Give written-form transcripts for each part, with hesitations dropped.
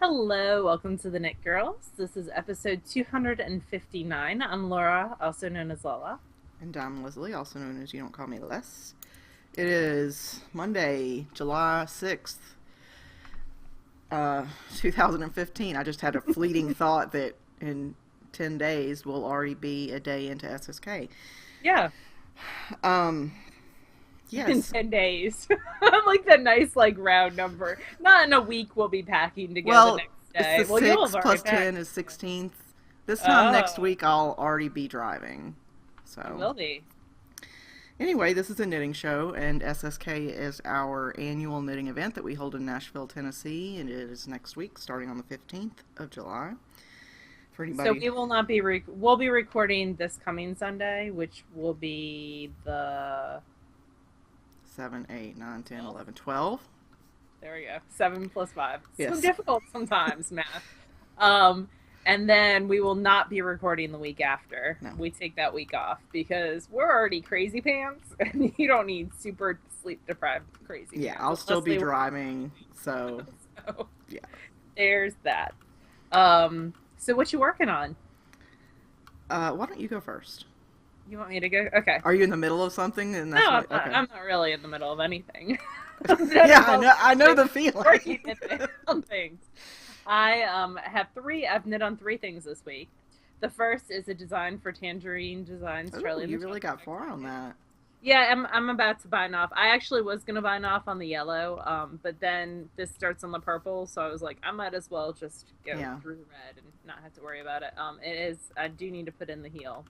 Hello, welcome to the Knit Girls. This is episode 259. I'm Laura, also known as Lola. And I'm Leslie, also known as You Don't Call Me Les. It is Monday, July 6th, 2015. I just had a fleeting thought that in 10 days we'll already be a day into SSK. Yeah, Um, in yes. 10 days. I like that nice, round number. Not in a week we'll be packing to go the Well, next it's day. the Well, you'll 6th have already plus packed. 10 is 16th. This time next Oh, week I'll already be driving. you So, will be. anyway, this is a knitting show, and SSK is our annual knitting event that we hold in Nashville, Tennessee, and it is next week, starting on the 15th of July. For So anybody, we will not be, we'll be recording this coming Sunday, which will be the, 7, 8, 9, 10, well, 11, 12. there we go, 7 plus 5. So Yes. difficult sometimes, math. Um, and then we will not be recording the week after. No. We take that week off because we're already crazy pants, and you don't need super sleep deprived crazy Yeah, pants. I'll still be Unless driving, so so yeah. there's that. So what you working on? Why don't you go first? You want me to go? Okay. Are you in the middle of something? And No, that's I'm what. not. Okay. I'm not really in the middle of anything. Yeah, I know. I know the feeling. Working on things. I have three. I've knit on three things this week. The first is a design for Tangerine Designs. Ooh, Charlie and you the really got Chocolate far on Factory. that. Yeah, I'm about to bind off. I actually was gonna bind off on the yellow, but then this starts on the purple, so I was like, I might as well just go Yeah. through red and not have to worry about it. It is. I do need to put in the heel,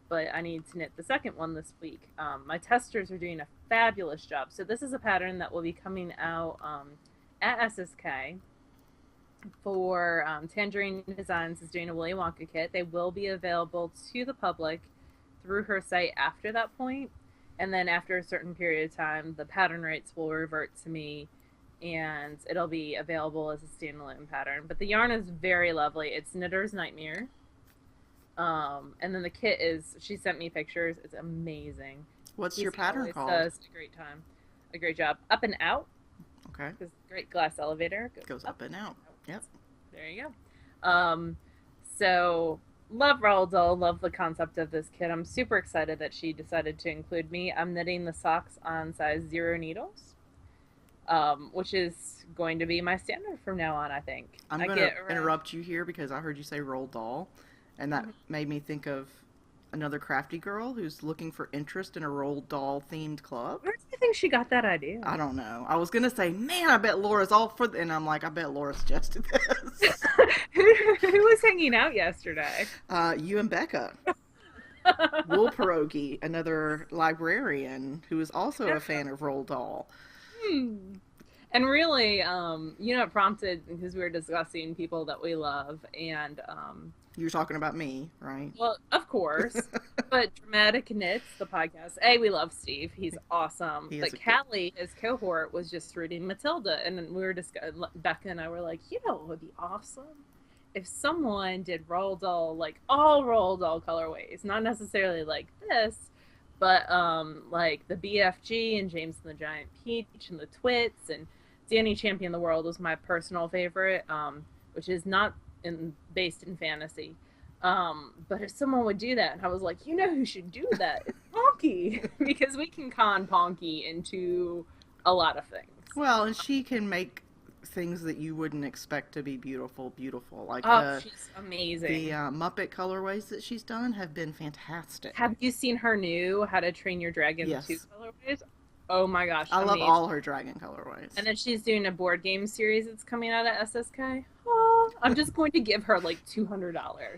but I need to knit the second one this week. My testers are doing a fabulous job. So this is a pattern that will be coming out at SSK for Tangerine Designs is doing a Willy Wonka kit. They will be available to the public through her site after that point. And then after a certain period of time, the pattern rates will revert to me and it'll be available as a standalone pattern. But the yarn is very lovely. It's Knitter's Nightmare. And then the kit is, she sent me pictures. It's amazing. What's your Casey pattern always called? does a great time. A great job. Up and Out. Okay. This great glass elevator Goes up and out. Yep. There you go. So love Roald Dahl, love the concept of this kit. I'm super excited that she decided to include me. I'm knitting the socks on size 0 needles, which is going to be my standard from now on, I think. I'm I going to get around... interrupt you here because I heard you say Roald Dahl, and that made me think of another crafty girl who's looking for interest in a Roald Dahl themed club. Where do you think she got that idea? I don't know. I was going to say, man, I bet Laura's all for and I'm like, I bet Laura suggested this. Who was hanging out yesterday? You and Becca. Wool Pierogi, another librarian who is also a fan of Roald Dahl. Hmm. And really, it prompted because we were discussing people that we love, and You were talking about me, right? well, of course, but Dramatic Knits, the podcast. A, we love Steve; he's awesome. He is But a good. Callie, his cohort, was just reading Matilda, and then we were discussing. Becca and I were like, what would be awesome if someone did Roald Dahl, like all Roald Dahl colorways, not necessarily like this, but like the BFG and James and the Giant Peach and the Twits and Danny Champion the World was my personal favorite, which is not based in fantasy. But if someone would do that, and I was like, who should do that? It's Ponky, because we can con Ponky into a lot of things. Well, and she can make things that you wouldn't expect to be beautiful, beautiful. Like Oh, the she's amazing. Muppet colorways that she's done have been fantastic. Have you seen her new How to Train Your Dragon 2 Yes. colorways? Oh my gosh, I love amazing. all her dragon colorways. And then she's doing a board game series that's coming out at SSK. Oh, I'm just going to give her like $200.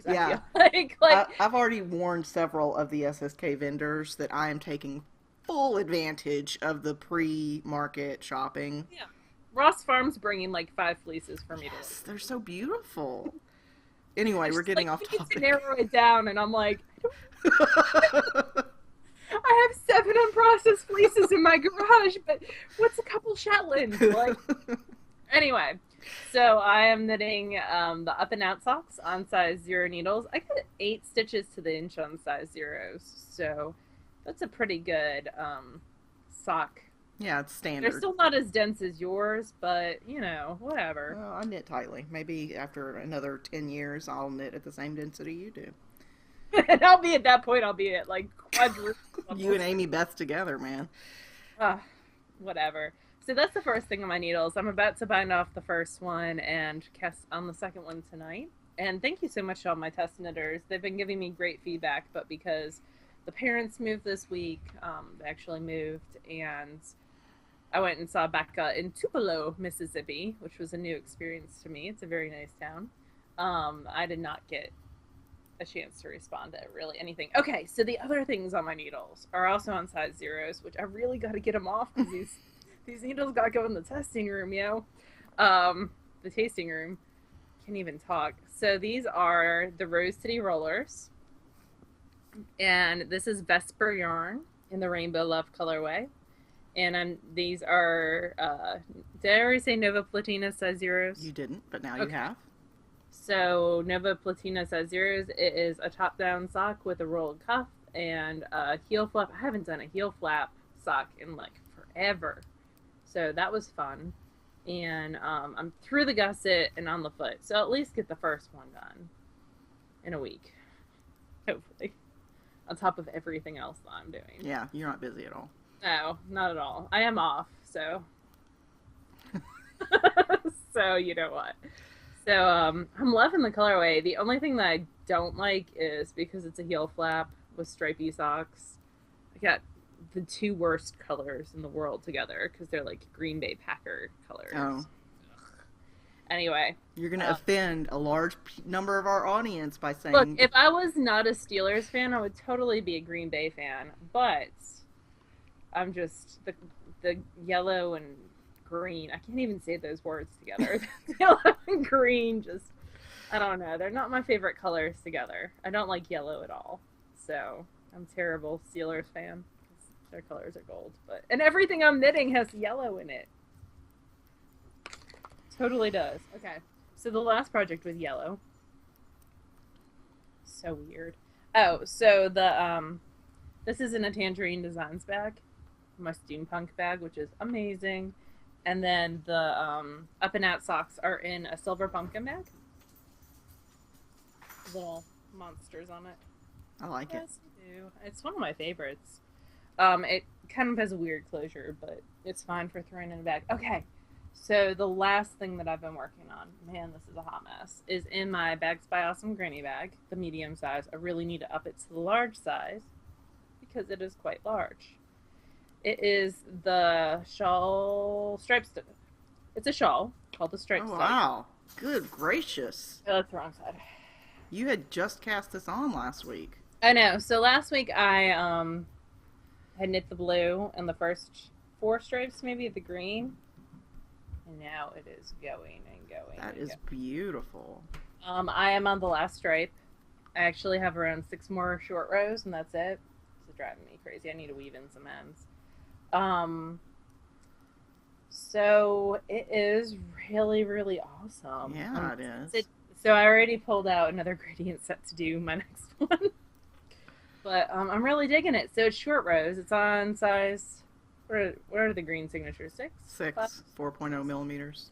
Yeah. I feel like I've already warned several of the SSK vendors that I am taking full advantage of the pre-market shopping. yeah. Ross Farm's bringing like 5 fleeces for me to Yes, look. they're so beautiful. Anyway, we're She's getting like, off we need to topic. narrow it down, and I'm like, I have 7 unprocessed fleeces in my garage, but what's a couple Shetlands? Like, anyway, so I am knitting the Up and Out socks on size 0 needles. I got 8 stitches to the inch on size 0s, so that's a pretty good sock Yeah, it's They're standard. still not as dense as yours, but whatever. Well, I knit tightly. Maybe after another 10 years, I'll knit at the same density you do. And I'll be at that point. I'll be at like quadruple You levels. and Amy Beth together, man. Ah, whatever. So that's the first thing on my needles. I'm about to bind off the first one and cast on the second one tonight. And thank you so much to all my test knitters. They've been giving me great feedback, but because the parents moved this week, they actually moved, and I went and saw Becca in Tupelo, Mississippi, which was a new experience to me. It's a very nice town. I did not get a chance to respond to really anything. Okay, so the other things on my needles are also on size zeros, which I really got to get them off because these needles got to go in the testing room, the tasting room. Can't even talk. So these are the Rose City Rollers, and this is Vesper yarn in the Rainbow Love colorway. And these are, did I already say Nova Platina size zeros? You didn't, but now you have. So Nova Platina size zeros, it is a top-down sock with a rolled cuff and a heel flap. I haven't done a heel flap sock in like forever. So that was fun. And I'm through the gusset and on the foot. So at least get the first one done in a week. Hopefully. On top of everything else that I'm doing. Yeah, you're not busy at all. No, not at all. I am off, so. So, you know what. So, I'm loving the colorway. The only thing that I don't like is because it's a heel flap with stripy socks. I got the two worst colors in the world together because they're like Green Bay Packer colors. Oh. Ugh. Anyway. You're going to offend a large number of our audience by saying... Look, if I was not a Steelers fan, I would totally be a Green Bay fan. But I'm just the yellow and green. I can't even say those words together. Yellow and green, just, I don't know. They're not my favorite colors together. I don't like yellow at all. So I'm a terrible Steelers fan. Their colors are gold. And everything I'm knitting has yellow in it. Totally does. Okay. So the last project was yellow. So weird. Oh, so this is in a Tangerine Designs bag. My steampunk bag, which is amazing. And then the up and out socks are in a silver pumpkin bag. Little monsters on it. I like it. Yes, I do. It's one of my favorites. It kind of has a weird closure, but it's fine for throwing in a bag. Okay, so the last thing that I've been working on, man, this is a hot mess, is in my Bags by Awesome Granny bag, the medium size. I really need to up it to the large size because it is quite large. It is the Shawl Stripe Stick. It's a shawl called the Stripe Stick. Wow. Good gracious. Oh, that's the wrong side. You had just cast this on last week. I know. So last week I had knit the blue and the first 4 stripes, maybe the green. And now it is going and going. That is beautiful. I am on the last stripe. I actually have around 6 more short rows, and that's it. It's driving me crazy. I need to weave in some ends. So it is really, really awesome. Yeah, it is. So I already pulled out another gradient set to do my next one. But I'm really digging it. So it's short rows. It's on size, what are the green signatures? 6? 6, 4.0 millimeters.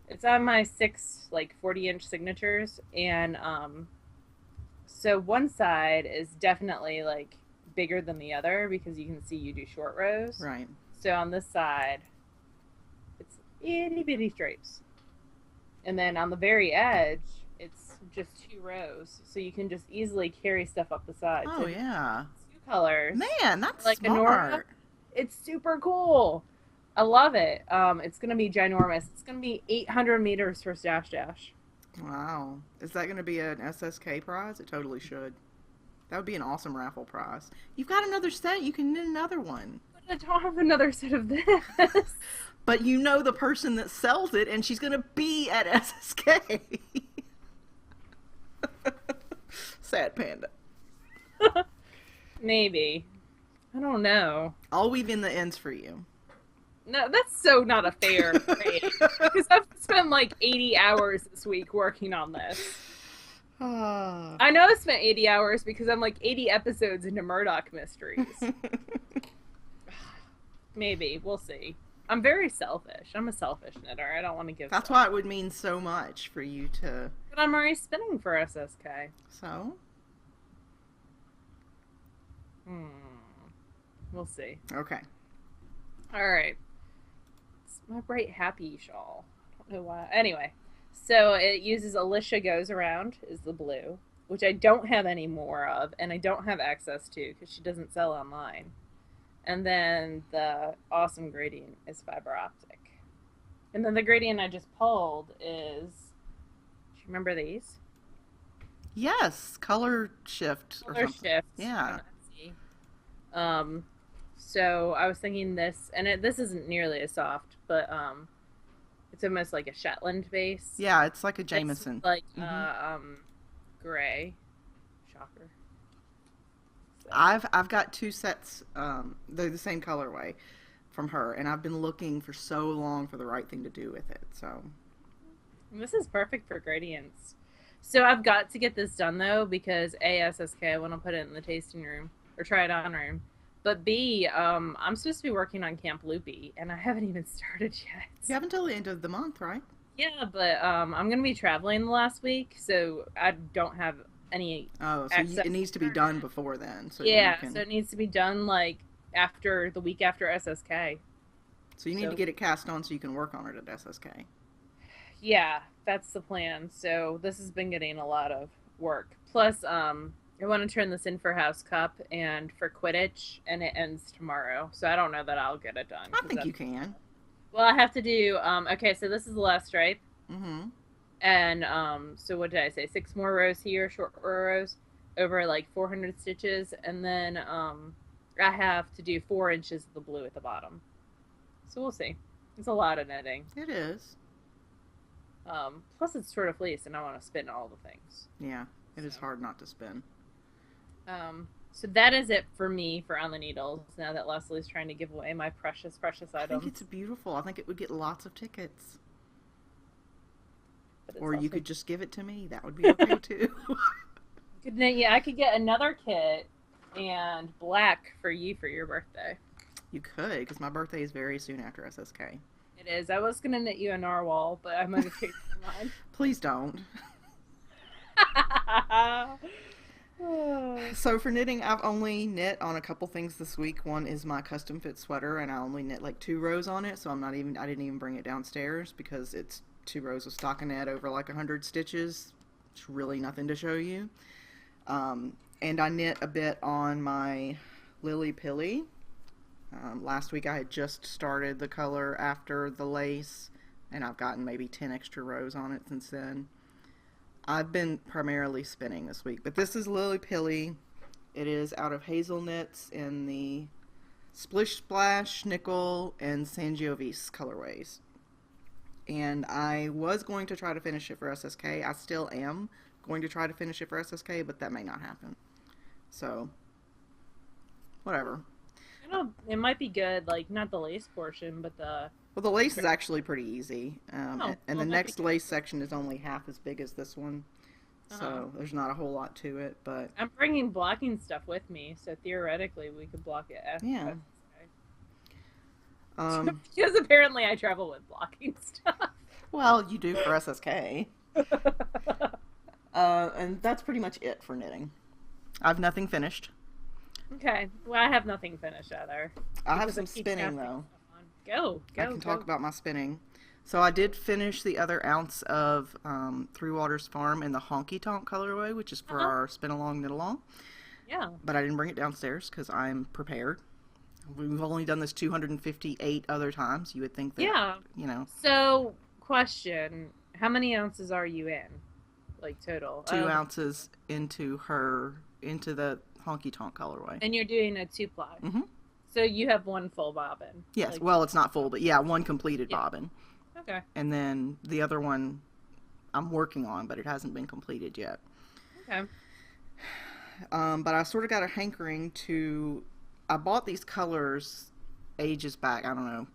It's on my 6, like 40-inch signatures. And so one side is definitely like bigger than the other because you can see you do short rows. Right. So on this side, it's itty bitty stripes. And then on the very edge, it's just 2 rows. So you can just easily carry stuff up the side. Oh, so yeah. 2 colors. Man, that's like smart. It's super cool. I love it. It's going to be ginormous. It's going to be 800 meters for Stash Dash. Wow. Is that going to be an SSK prize? It totally should. That would be an awesome raffle prize. You've got another set. You can knit another one. But I don't have another set of this. But you know the person that sells it, and she's going to be at SSK. Sad panda. Maybe. I don't know. I'll weave in the ends for you. No, that's so not a fair trade. Because I've spent like 80 hours this week working on this. I know I spent 80 hours because I'm like 80 episodes into Murdoch Mysteries. Maybe. We'll see. I'm very selfish. I'm a selfish knitter. I don't want to give That's stuff. why it would mean so much for you to. But I'm already spinning for SSK. So? We'll see. Okay. Alright. It's my bright happy shawl. I don't know why. Anyway. So it uses Alicia Goes Around is the blue, which I don't have any more of, and I don't have access to because she doesn't sell online. And then the awesome gradient is fiber optic. And then the gradient I just pulled is, do you remember these? Yes, color shift or Color something. shifts. Yeah. So I was thinking this, and this isn't nearly as soft, but it's almost like a Shetland base. Yeah, it's like a It's Jameson. like gray. Shocker. So. I've got two sets. They're the same colorway from her, and I've been looking for so long for the right thing to do with it. So This is perfect for gradients. So I've got to get this done though because A, SSK, I want to put it in the tasting room or try it on room. But B, I'm supposed to be working on Camp Loopy and I haven't even started yet. you have until the end of the month, right? Yeah, but I'm gonna be traveling the last week, so I don't have any. Oh, so it needs to be done before then. So yeah, you can, so it needs to be done like after the week after SSK. so you need to get it cast on so you can work on it at SSK. Yeah, that's the plan. So this has been getting a lot of work. Plus, I want to turn this in for House Cup and for Quidditch, and it ends tomorrow. So I don't know that I'll get it done. I think you can. Well, I have to do. Okay, so this is the last stripe. Mm-hmm. And so what did I say? 6 more rows here, short rows, over like 400 stitches, and then I have to do 4 inches of the blue at the bottom. So we'll see. It's a lot of knitting. It is. Plus it's sort of fleece, and I want to spin all the things. Yeah, it is hard not to spin. So that is it for me for On the Needles. Now that Leslie's trying to give away my precious, precious items. I think it's beautiful. I think it would get lots of tickets. Or you could just give it to me. That would be okay too. Yeah, I could get another kit and black for you for your birthday. You could, because my birthday is very soon after SSK. It is. I was going to knit you a narwhal, but I might have changed my mind. Please don't. So for knitting, I've only knit on a couple things this week. One is my custom fit sweater, and I only knit like 2 rows on it, so I didn't even bring it downstairs because it's 2 rows of stockinette over like 100 stitches. It's really nothing to show you. And I knit a bit on my Lily Pilly. Last week I had just started the color after the lace, and I've gotten maybe 10 extra rows on it since then. I've been primarily spinning this week, but this is Lily Pilly. It is out of hazel knits in the Splish Splash, Nickel, and Sangiovese colorways. And I was going to try to finish it for SSK. I still am going to try to finish it for SSK, but that may not happen. So, whatever. It might be good, like, not the lace portion, but the... Well, the lace is actually pretty easy. Well, the next lace section is only half as big as this one. So, there's not a whole lot to it, but... I'm bringing blocking stuff with me, so theoretically we could block it after. Yeah. Because apparently I travel with blocking stuff. Well, you do for SSK. And that's pretty much it for knitting. I've nothing finished. Okay. Well, I have nothing finished either. I have some spinning, though. Go. I can talk about my spinning. So I did finish the other ounce of Three Waters Farm in the Honky Tonk colorway, which is for our Spin Along, Knit Along. Yeah. But I didn't bring it downstairs because I'm prepared. We've only done this 258 other times. You would think that, you know. So, question. How many ounces are you in? Like, total? 2 ounces into the Honky Tonk colorway. And you're doing a 2-ply. Mm-hmm. So you have 1 full bobbin. Yes. Like, well, it's not full, but yeah, 1 completed bobbin. Okay. And then the other one I'm working on, but it hasn't been completed yet. Okay. But I sort of got a hankering to... I bought these colors ages back, I don't know,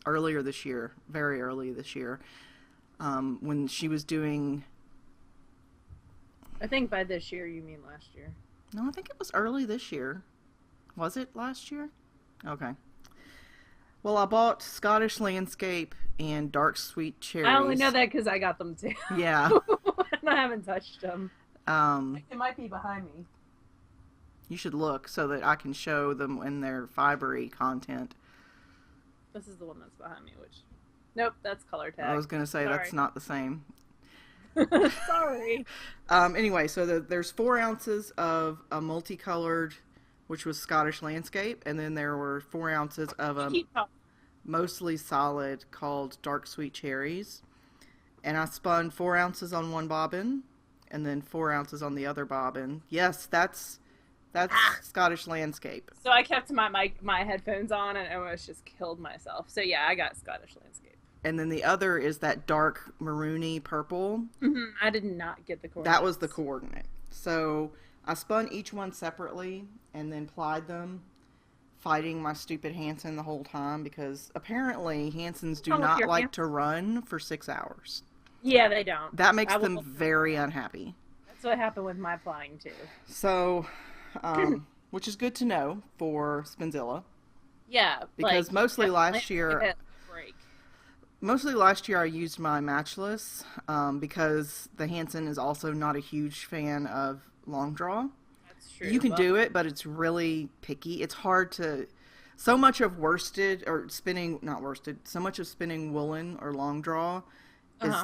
earlier this year, very early this year, when she was doing... I think by this year you mean last year. No, I think it was early this year. Was it last year? Okay. Well, I bought Scottish Landscape and Dark Sweet I only know Cherries. that because I got them too. Yeah. And I haven't touched them. Um, It might be behind me. you should look so that I can show them in their fibery content. This is the one that's behind me, which. Nope, that's color tag. I was going to say Sorry. that's not the same. Sorry. Anyway, so there's 4 ounces of a multicolored, which was Scottish Landscape, and then there were 4 ounces of a Keep talking. mostly solid called Dark Sweet Cherries. And I spun 4 ounces on one bobbin, and then 4 ounces on the other bobbin. Yes, that's Scottish Landscape. So I kept my headphones on and almost just killed myself. So yeah, I got Scottish Landscape. And then the other is that dark maroony purple. I did not get the coordinates. That was the coordinate. So I spun each one separately and then plied them, fighting my stupid Hansen the whole time because apparently Hansens do not like to run for 6 hours. Yeah, they don't. That makes them very unhappy. That's what happened with my plying too. So, which is good to know for Spinzilla. Yeah, because mostly last year I used my matchless because the Hansen is also not a huge fan of long draw. That's true. You can do it, but it's really picky. It's hard to. So much of worsted or spinning, not worsted. So much of spinning woolen or long draw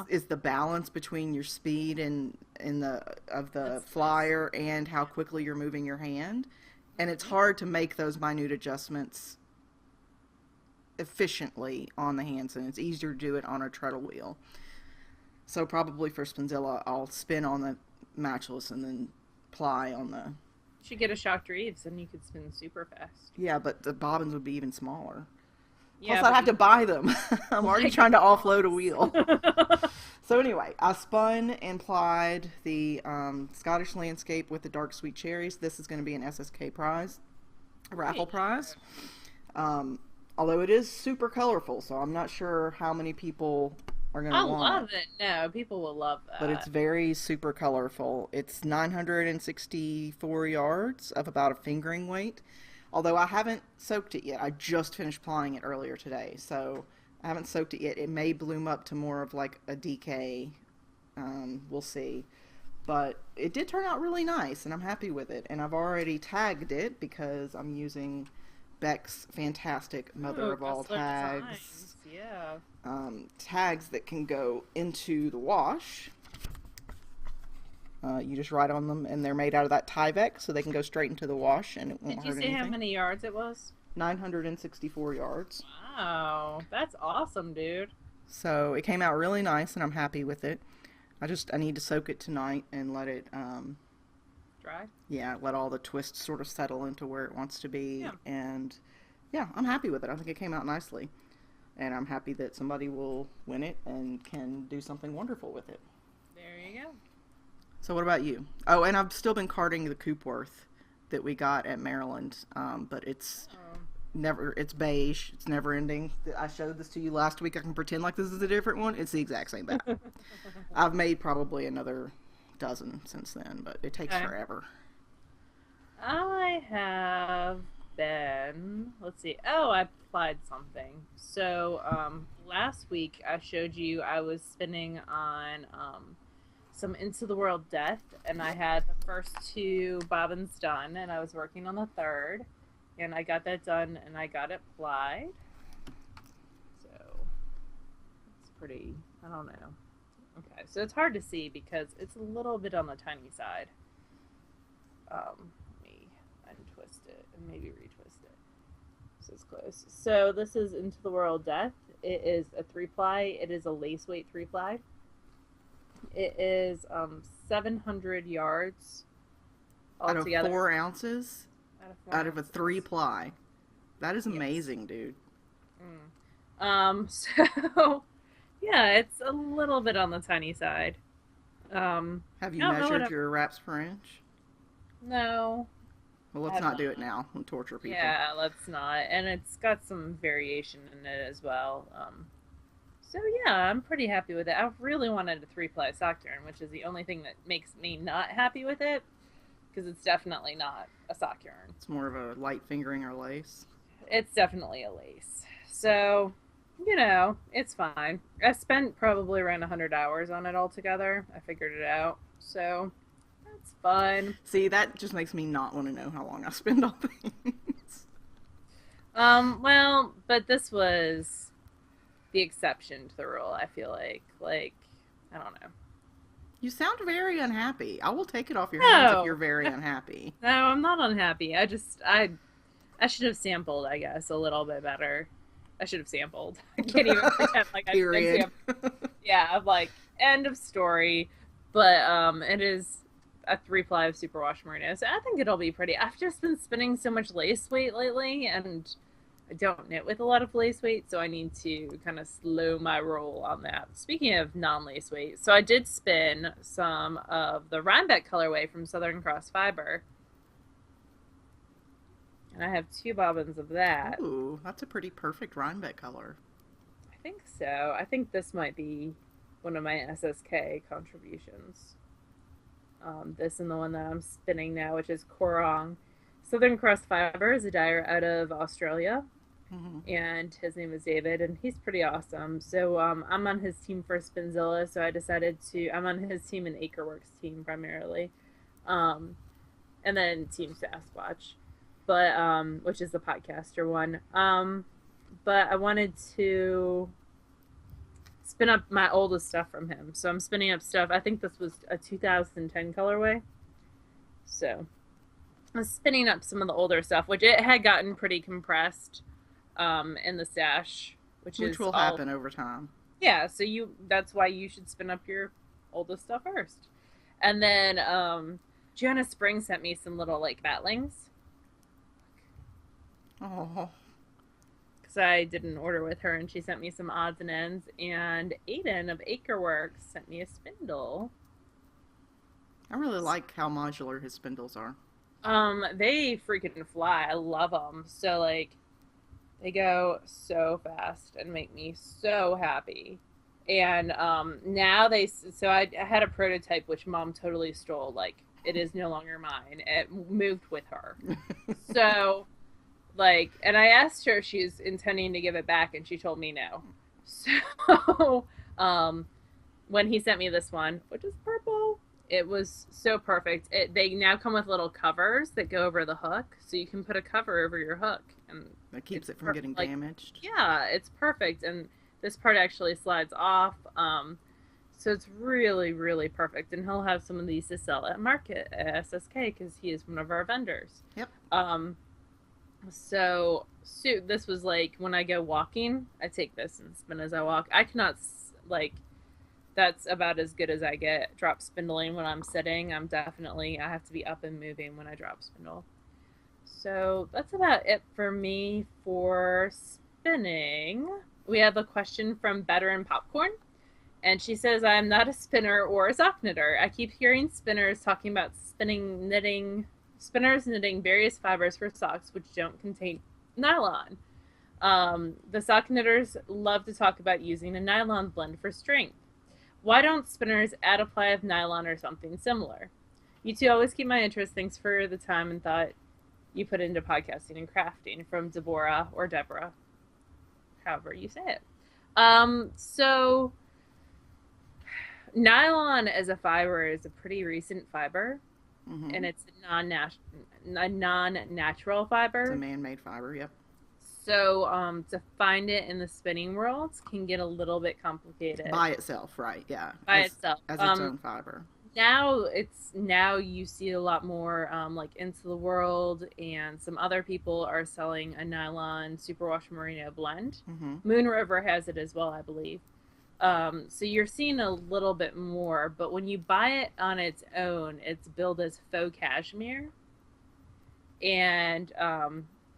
is the balance between your speed and the flyer and how quickly you're moving your hand, and it's hard to make those minute adjustments efficiently on the Hansen. It's easier to do it on a treadle wheel. So probably for Spinzilla, I'll spin on the matchless and then ply on the. You should get a shocked Reeves and you could spin super fast. Yeah, but the bobbins would be even smaller. Yeah, plus, I'd have to buy them. I'm already trying to offload a wheel. So anyway, I spun and plied the Scottish Landscape with the Dark Sweet Cherries. This is going to be an SSK prize, a raffle prize. Although it is super colorful, so I'm not sure how many people are going to want it. I love it. No, people will love that. But it's very super colorful. It's 964 yards of about a fingering weight. Although I haven't soaked it yet. I just finished plying it earlier today, so I haven't soaked it yet. It may bloom up to more of like a DK. We'll see. But it did turn out really nice, and I'm happy with it. And I've already tagged it because I'm using Beck's fantastic mother of all tags. Yeah. Tags that can go into the wash. You just write on them, and they're made out of that Tyvek, so they can go straight into the wash, and it won't hurt anything. Did you say how many yards it was? 964 yards. Wow, that's awesome, dude. So it came out really nice, and I'm happy with it. I need to soak it tonight and let it dry. Yeah, let all the twists sort of settle into where it wants to be, Yeah. and yeah, I'm happy with it. I think it came out nicely, and I'm happy that somebody will win it and can do something wonderful with it. There you go. So what about you? Oh, and I've still been carding the Coopworth that we got at Maryland, but it's it's beige. It's never ending. I showed this to you last week. I can pretend like this is a different one. It's the exact same bat. I've made probably another dozen since then, but it takes forever. I have been, let's see. Oh, I applied something. So last week I showed you I was spinning on some Into the World Death, and I had the first 2 bobbins done, and I was working on the third, and I got that done, and I got it plied. So it's pretty, I don't know. Okay, so it's hard to see because it's a little bit on the tiny side. Let me untwist it and maybe retwist it. So it's close. So this is Into the World Death. It is a 3-ply. It is a lace weight 3-ply. It is 700 yards altogether. Out of 4 ounces? Out of a 3-ply. That is amazing, dude. So yeah, it's a little bit on the tiny side. Have you measured your wraps per inch? No. Well, let's not do it now. We'll torture people. Yeah, let's not. And it's got some variation in it as well. So yeah, I'm pretty happy with it. I really wanted a 3-ply sock yarn, which is the only thing that makes me not happy with it, because it's definitely not a sock yarn. It's more of a light fingering or lace. It's definitely a lace. So, it's fine. I spent probably around 100 hours on it altogether. I figured it out. So, that's fun. See, that just makes me not want to know how long I spend on things. Well, but this was the exception to the rule, I feel like. Like, I don't know. You sound very unhappy. I will take it off your hands if No, you're very unhappy. no, I'm not unhappy. I should have sampled, I guess, a little bit better. I should have sampled. I can't even pretend like I did Period. sample. Yeah, I'm like, end of story. But it is a 3-ply of superwash merino, so I think it'll be pretty. I've just been spinning so much lace weight lately, and I don't knit with a lot of lace weight, so I need to kind of slow my roll on that. Speaking of non-lace weight, so I did spin some of the Rhinebeck colorway from Southern Cross Fiber, and I have 2 bobbins of that. Ooh, that's a pretty perfect Rhinebeck color. I think so. I think this might be one of my SSK contributions. This and the one that I'm spinning now, which is Korong. Southern Cross Fiber is a dyer out of Australia, Mm-hmm. and his name is David, and he's pretty awesome. So I'm on his team for Spinzilla, so I decided to. I'm on his team and Acreworks team primarily, um, and then Team Sasquatch, but which is the podcaster one. But I wanted to spin up my oldest stuff from him, so I'm spinning up stuff. I think this was a 2010 colorway, so I was spinning up some of the older stuff, which it had gotten pretty compressed in the stash, which Which is will all happen over time. yeah. So that's why you should spin up your oldest stuff first, and then Gianna Spring sent me some little like batlings Oh, because I did an order with her, and she sent me some odds and ends. And Aiden of Acreworks sent me a spindle. I really like how modular his spindles are. They freaking fly. I love them. So like, they go so fast and make me so happy. And now so I had a prototype which mom totally stole. Like, it is no longer mine. It moved with her. So like, and I asked her if she's intending to give it back, and she told me no. So um when he sent me this one, which is purple, it was so perfect. They now come with little covers that go over the hook, so you can put a cover over your hook, and That keeps it's it from getting like, damaged. yeah, it's perfect. And this part actually slides off, so it's really, really perfect. And he'll have some of these to sell at market at SSK because he is one of our vendors. Yep. So this was like when I go walking, I take this and spin as I walk. I cannot like that's about as good as I get drop spindling when I'm sitting. I have to be up and moving when I drop spindle. So that's about it for me for spinning. We have a question from Better and Popcorn, and she says, I'm not a spinner or a sock knitter. I keep hearing spinners talking about spinners knitting various fibers for socks which don't contain nylon. The sock knitters love to talk about using a nylon blend for strength. Why don't spinners add a ply of nylon or something similar? You two always keep my interest. Thanks for the time and thought you put into podcasting and crafting. From Deborah or Deborah, however you say it. So nylon as a fiber is a pretty recent fiber, Mm-hmm. and it's a non-natural fiber. It's a man-made fiber. Yep. So to find it in the spinning world can get a little bit complicated. By itself, right? Yeah. By as, itself. as its own fiber. Now you see a lot more like Into the World, and some other people are selling a nylon superwash merino blend. Mm-hmm. Moon River has it as well, I believe. So you're seeing a little bit more, but when you buy it on its own, it's billed as faux cashmere, and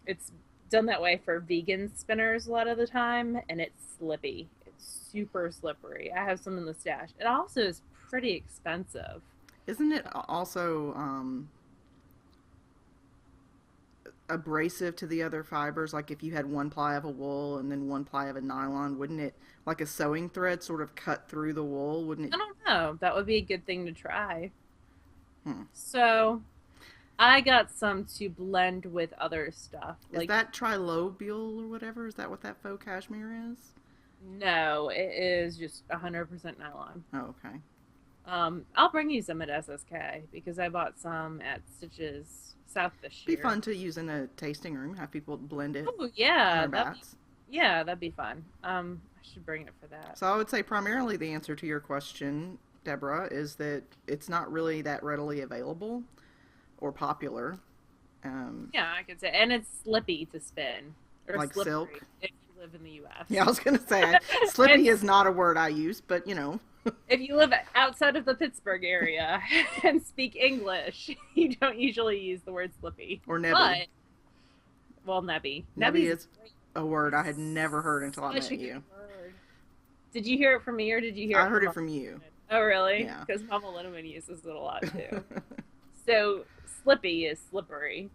it's done that way for vegan spinners a lot of the time, and it's slippy. It's super slippery. I have some in the stash. It also is pretty expensive. Isn't it also abrasive to the other fibers? Like if you had one ply of a wool and then one ply of a nylon, wouldn't it, like a sewing thread, sort of cut through the wool? Wouldn't it? I don't know. That would be a good thing to try. Hmm. So I got some to blend with other stuff. Is Like, that trilobule or whatever? Is that what that faux cashmere is? no, it is just 100% nylon. Oh, okay. I'll bring you some at SSK because I bought some at Stitches South this Be year. fun to use in a tasting room. Have people blend it Oh on yeah, their bats. that'd be fun. I should bring it for that. So I would say primarily the answer to your question, Deborah, is that it's not really that readily available or popular. Um, Yeah, I could say, and it's slippy to spin or like slippery silk. if you live in the U.S. Yeah, I was gonna say And slippy is not a word I use, but if you live outside of the Pittsburgh area and speak English, you don't usually use the word slippy. or nebby. But well, nebby, Nebby nebby's is a word I had never heard until I such met a good you. word. Did you hear it from me or did you hear I it heard from it Mama from you. Linneman? Oh, really? Yeah. Because Mama Linneman uses it a lot too. So slippy is slippery.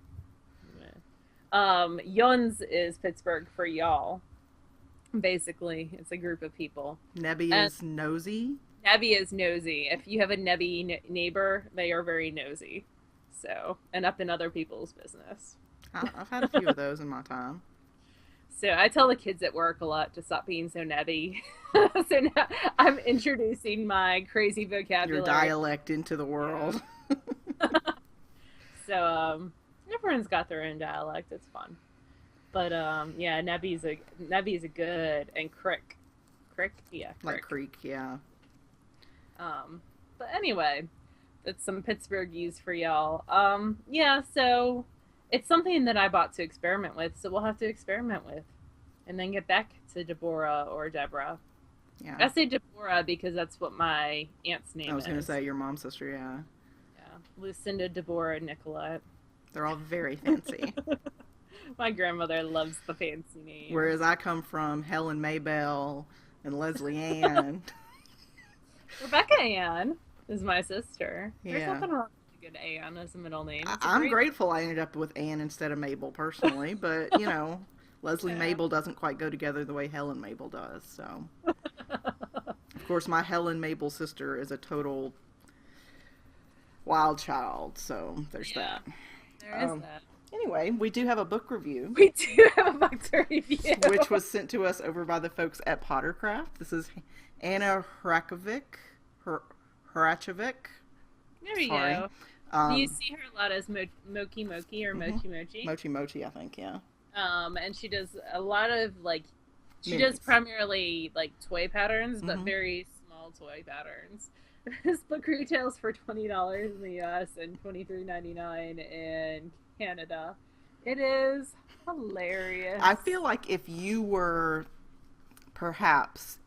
Yuns is Pittsburgh for y'all. Basically, it's a group of people. Nebby And is nosy. nebby is nosy. If you have a nebby neighbor, they are very nosy. So, and up in other people's business. I've had a few of those in my time. So I tell the kids at work a lot to stop being so nebby. So now I'm introducing my crazy Your vocabulary. dialect into the world. So everyone's got their own dialect. It's fun. But yeah, nebby's a good and crick, yeah, Like crick. creek, yeah. But anyway, that's some Pittsburgh use for y'all. Yeah, so it's something that I bought to experiment with, so we'll have to experiment with, and then get back to Deborah or Deborah. Yeah. I say Deborah because that's what my aunt's name is. I was gonna say your mom's sister, yeah. Yeah, Lucinda, Deborah, Nicolette. They're all very fancy. My grandmother loves the fancy name. Whereas I come from Helen Maybell and Leslie Ann. Rebecca Ann is my sister. There's Yeah. nothing wrong with a good Ann as a middle name. It's a I'm great- grateful I ended up with Ann instead of Mabel personally, but Leslie Yeah. Mabel doesn't quite go together the way Helen Mabel does. So, of course, my Helen Mabel sister is a total wild child. So there's Yeah. that. There is that. Anyway, we do have a book review, We do have a book to review. which was sent to us over by the folks at Pottercraft. This is Anna Hrachovic. There we Sorry. go. Um, Do you see her a lot as Mochi Mochi or Mochi Mochi? Mochi Mochi, I think, yeah. And she does a lot of she Minis. does primarily toy patterns, but Mhm. very small toy patterns. This book retails for $20 in the US and $23.99 in Canada. It is hilarious. I feel like if you were perhaps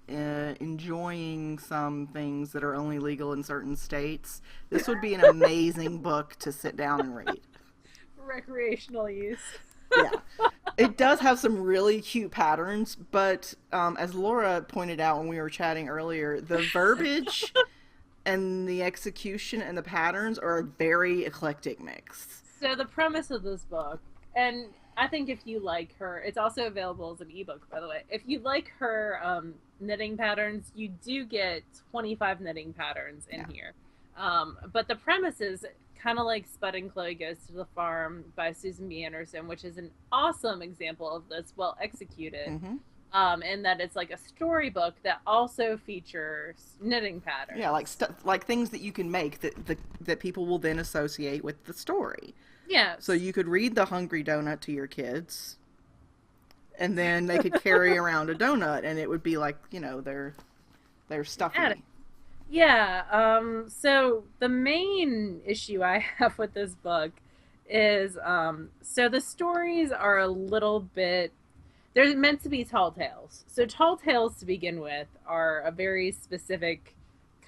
enjoying some things that are only legal in certain states, this would be an amazing book to sit down and read. Recreational use. Yeah. It does have some really cute patterns, but as Laura pointed out when we were chatting earlier, the verbiage and the execution and the patterns are a very eclectic mix. So the premise of this book, and I think if you like her, it's also available as an ebook, by the way. If you like her knitting patterns, you do get 25 knitting patterns in here. But the premise is kind of like Spud and Chloe Goes to the Farm by Susan B. Anderson, which is an awesome example of this, well executed. Mm-hmm. In that it's like a storybook that also features knitting patterns. Yeah, like things that you can make that people will then associate with the story. Yeah. So you could read The Hungry Donut to your kids, and then they could carry around a donut, and it would be like, their stuffy. Yeah. So the main issue I have with this book is so the stories are a little bit, they're meant to be tall tales. So tall tales to begin with are a very specific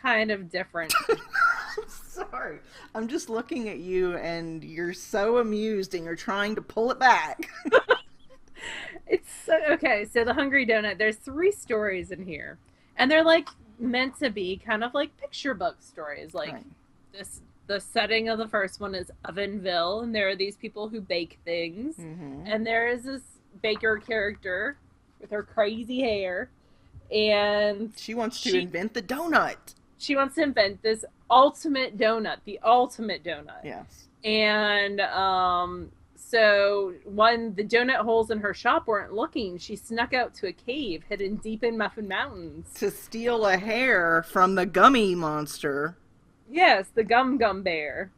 kind of different. I'm sorry. I'm just looking at you, and you're so amused, and you're trying to pull it back. It's so, okay. So the Hungry Donut, there's 3 stories in here, and they're meant to be kind of like picture book stories. Right. The setting of the first one is Ovenville, and there are these people who bake things, Mm-hmm. and there is this baker character with her crazy hair, and She wants to invent the donut. she wants to invent this ultimate donut, the ultimate donut. Yes. And so when the donut holes in her shop weren't looking, she snuck out to a cave hidden deep in Muffin Mountains. To steal a hair from the gummy monster. Yes, the Gum Gum Bear,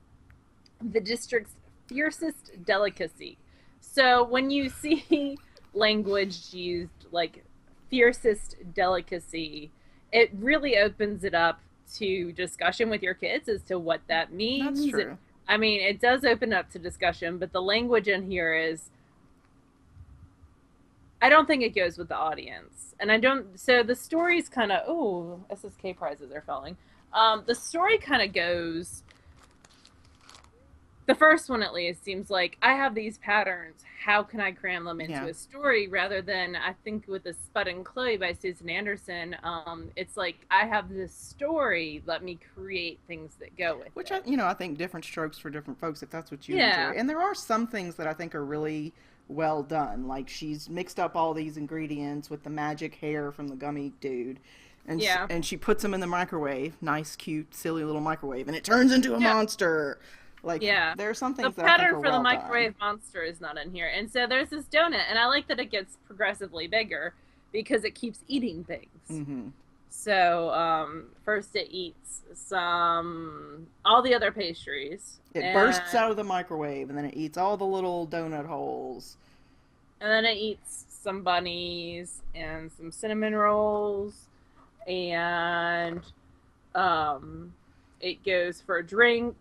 the district's fiercest delicacy. So when you see language used like fiercest delicacy, it really opens it up to discussion with your kids as to what that That's means. true. I mean, it does open up to discussion, but the language in here is, I don't think it goes with the audience. And I don't, so the story's kind of, oh, SSK prizes are falling. The story kind of goes, the first one at least seems like I have these patterns. How can I cram them into a story? Rather than, I think with the Spud and Chloe by Susan Anderson, it's like I have this story. Let me create things that go with Which it. I think different strokes for different folks if that's what you Yeah. enjoy. And there are some things that I think are really well done. Like she's mixed up all these ingredients with the magic hair from the gummy dude. And Yeah. and she puts them in the microwave. Nice, cute, silly little microwave, and it turns into a Yeah. monster. Like Yeah. there are some The things that I think pattern are for the well microwave done. monster is not in here. And so there's this donut, and I like that it gets progressively bigger because it keeps eating things. Mm-hmm. So first it eats all the other pastries. It bursts out of the microwave, and then it eats all the little donut holes. And then it eats some bunnies and some cinnamon rolls. And it goes for a drink.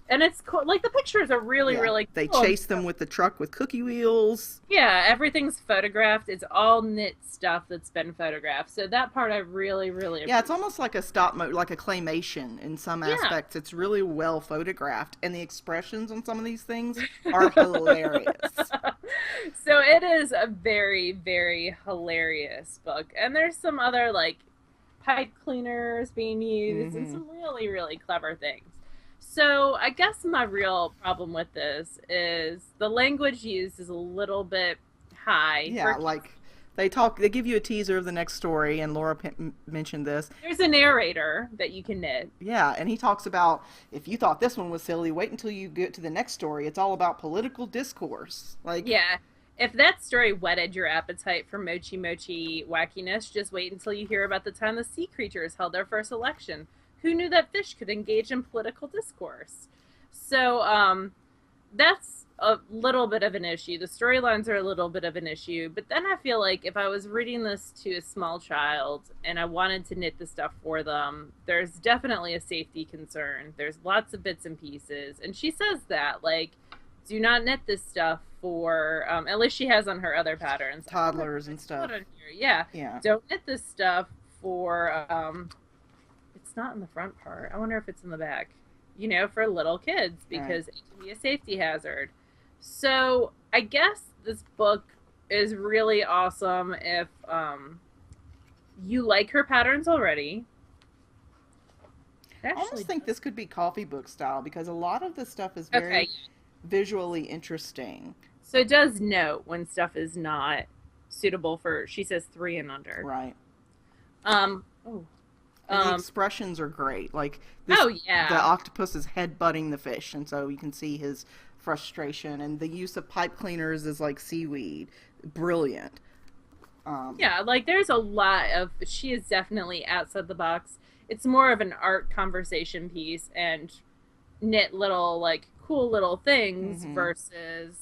And it's cool. Like, the pictures are really, really They cool. chase them with the truck with cookie wheels. Yeah, everything's photographed. It's all knit stuff that's been photographed. So that part I really, really appreciate. Yeah, it's almost like a like a claymation in some aspects. It's really well photographed, and the expressions on some of these things are hilarious. So it is a very, very hilarious book. And there's some other, like, pipe cleaners being used and some really, really clever things. So I guess my real problem with this is the language used is a little bit high. Yeah, like they give you a teaser of the next story, and Laura mentioned this. There's a narrator that you can knit. Yeah, and he talks about, if you thought this one was silly, wait until you get to the next story. It's all about political discourse. Like, yeah, if that story whetted your appetite for Mochi Mochi wackiness, just wait until you hear about the time the sea creatures held their first election. Who knew that fish could engage in political discourse? So that's a little bit of an issue. The storylines are a little bit of an issue. But then I feel like if I was reading this to a small child and I wanted to knit the stuff for them, there's definitely a safety concern. There's lots of bits and pieces. And she says that, like, do not knit this stuff for, at least she has on her other patterns. toddlers and stuff. Yeah. Yeah. Don't knit this stuff for, it's not in the front part. I wonder if it's in the back. You know, for little kids, because it can be a safety hazard. So I guess this book is really awesome if you like her patterns already. I almost think this could be coffee book style, because a lot of the stuff is very visually interesting. So it does note when stuff is not suitable for, she says, 3 and under. Right. And the expressions are great. Like, this, the octopus is headbutting the fish, and so you can see his frustration. And the use of pipe cleaners is like seaweed. Brilliant. Yeah, like, there's a lot of, she is definitely outside the box. It's more of an art conversation piece and knit little, like, cool little things versus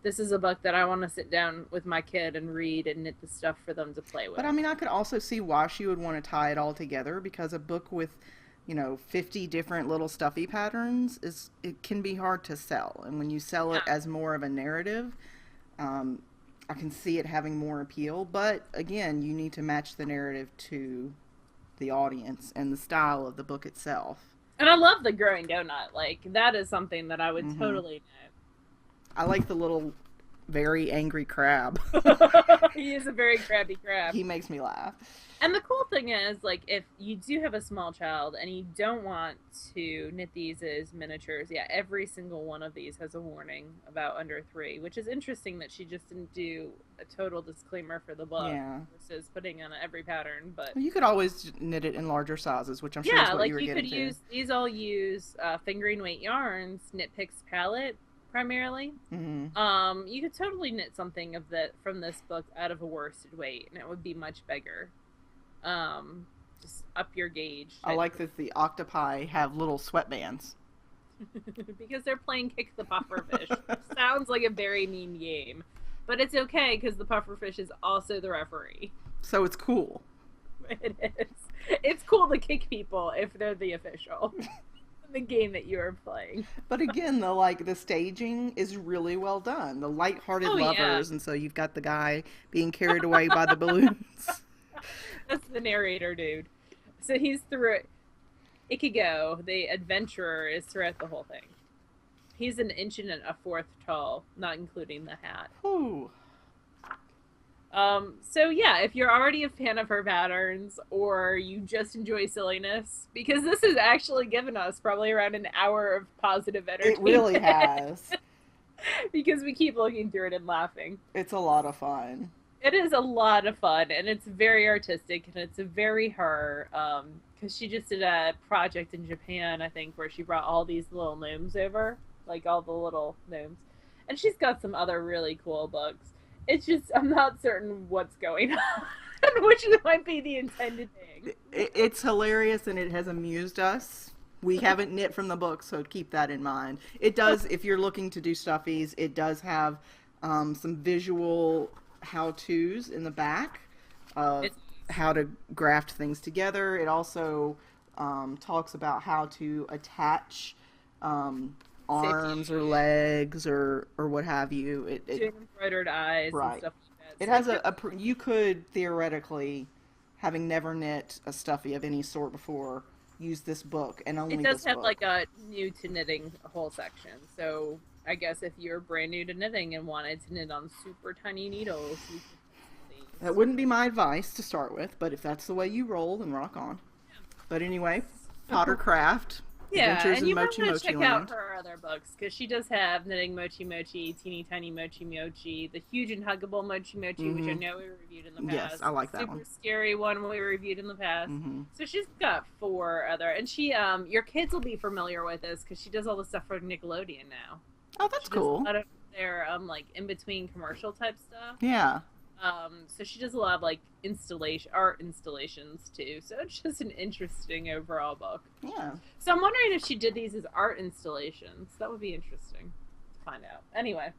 this is a book that I want to sit down with my kid and read and knit the stuff for them to play with. But I mean, I could also see why she would want to tie it all together, because a book with, 50 different little stuffy patterns it can be hard to sell. And when you sell it as more of a narrative, I can see it having more appeal. But again, you need to match the narrative to the audience and the style of the book itself. And I love the growing donut. Like, that is something that I would totally know. I like the little very angry crab. He is a very crabby crab. He makes me laugh. And the cool thing is, like, if you do have a small child and you don't want to knit these as miniatures, yeah, every single one of these has a warning about under 3, which is interesting that she just didn't do a total disclaimer for the book versus putting on every pattern. But you could always knit it in larger sizes, which I'm sure is what you were getting to. Yeah, like you could use these. All use fingering weight yarns, Knit Picks palette primarily. Mm-hmm. You could totally knit something of that from this book out of a worsted weight, and it would be much bigger. Just up your gauge. I like that the octopi have little sweatbands. Because they're playing Kick the Pufferfish. Sounds like a very mean game. But it's okay, because the pufferfish is also the referee. So it's cool. It is. It's cool to kick people if they're the official. The game that you are playing. But again, the staging is really well done. The lighthearted lovers, and so you've got the guy being carried away by the balloons. That's the narrator, dude. So he's through it. Ikigo, the adventurer, is throughout the whole thing. He's 1 inch and 1/4 tall, not including the hat. Ooh. So yeah, if you're already a fan of her patterns, or you just enjoy silliness, because this has actually given us probably around an hour of positive entertainment. It really has. Because we keep looking through it and laughing. It's a lot of fun. It is a lot of fun, and it's very artistic, and it's very her, because she just did a project in Japan, I think, where she brought all these little gnomes over, like all the little gnomes, and she's got some other really cool books. It's just, I'm not certain what's going on, which might be the intended thing. It's hilarious, and it has amused us. We haven't knit from the book, so keep that in mind. It does, if you're looking to do stuffies, it does have some visual how-tos in the back of how to graft things together. It also talks about how to attach arms or legs or what have you. Doing embroidered eyes and stuff like that. It has you could theoretically, having never knit a stuffy of any sort before, use this book and only this book. It does have like a new to knitting whole section, so I guess if you're brand new to knitting and wanted to knit on super tiny needles, you could. That wouldn't be my advice to start with, but if that's the way you roll, then rock on. Yeah. But anyway, Pottercraft, Adventures and in Mochi Mochi Land. Check out her other books, because she does have Knitting Mochi Mochi, Teeny Tiny Mochi Mochi, the Huge and Huggable Mochi Mochi, which I know we reviewed in the past. Yes, I like that one. Super scary one we reviewed in the past. Mm-hmm. So she's got 4 other, and she, your kids will be familiar with this, because she does all the stuff for Nickelodeon now. Oh, that's cool. A lot of their like in between commercial type stuff. Yeah. So she does a lot of like art installations too. So it's just an interesting overall book. Yeah. So I'm wondering if she did these as art installations. That would be interesting to find out. Anyway,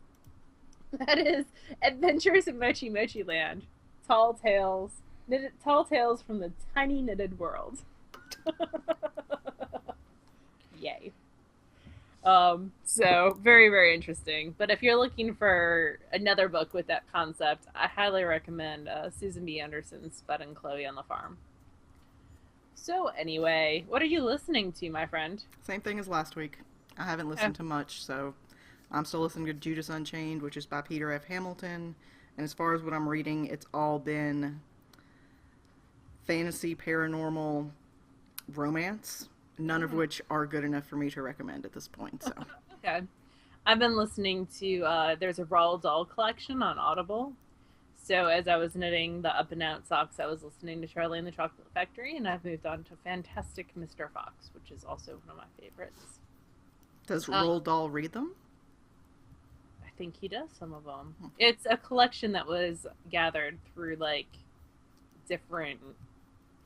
that is Adventures in Mochi Mochi Land. Tall tales from the tiny knitted world. Yay. So very, very interesting. But if you're looking for another book with that concept, I highly recommend Susan B. Anderson's Spud and Chloe on the Farm. So anyway, what are you listening to, my friend? Same thing as last week. I haven't listened to much, so I'm still listening to Judas Unchained, which is by Peter F. Hamilton. And as far as what I'm reading, it's all been fantasy, paranormal, romance. None of which are good enough for me to recommend at this point. So, okay, I've been listening to. There's a Roald Dahl collection on Audible. So as I was knitting the Up and Out socks, I was listening to Charlie and the Chocolate Factory, and I've moved on to Fantastic Mr. Fox, which is also one of my favorites. Does Roald Dahl read them? I think he does some of them. It's a collection that was gathered through like different.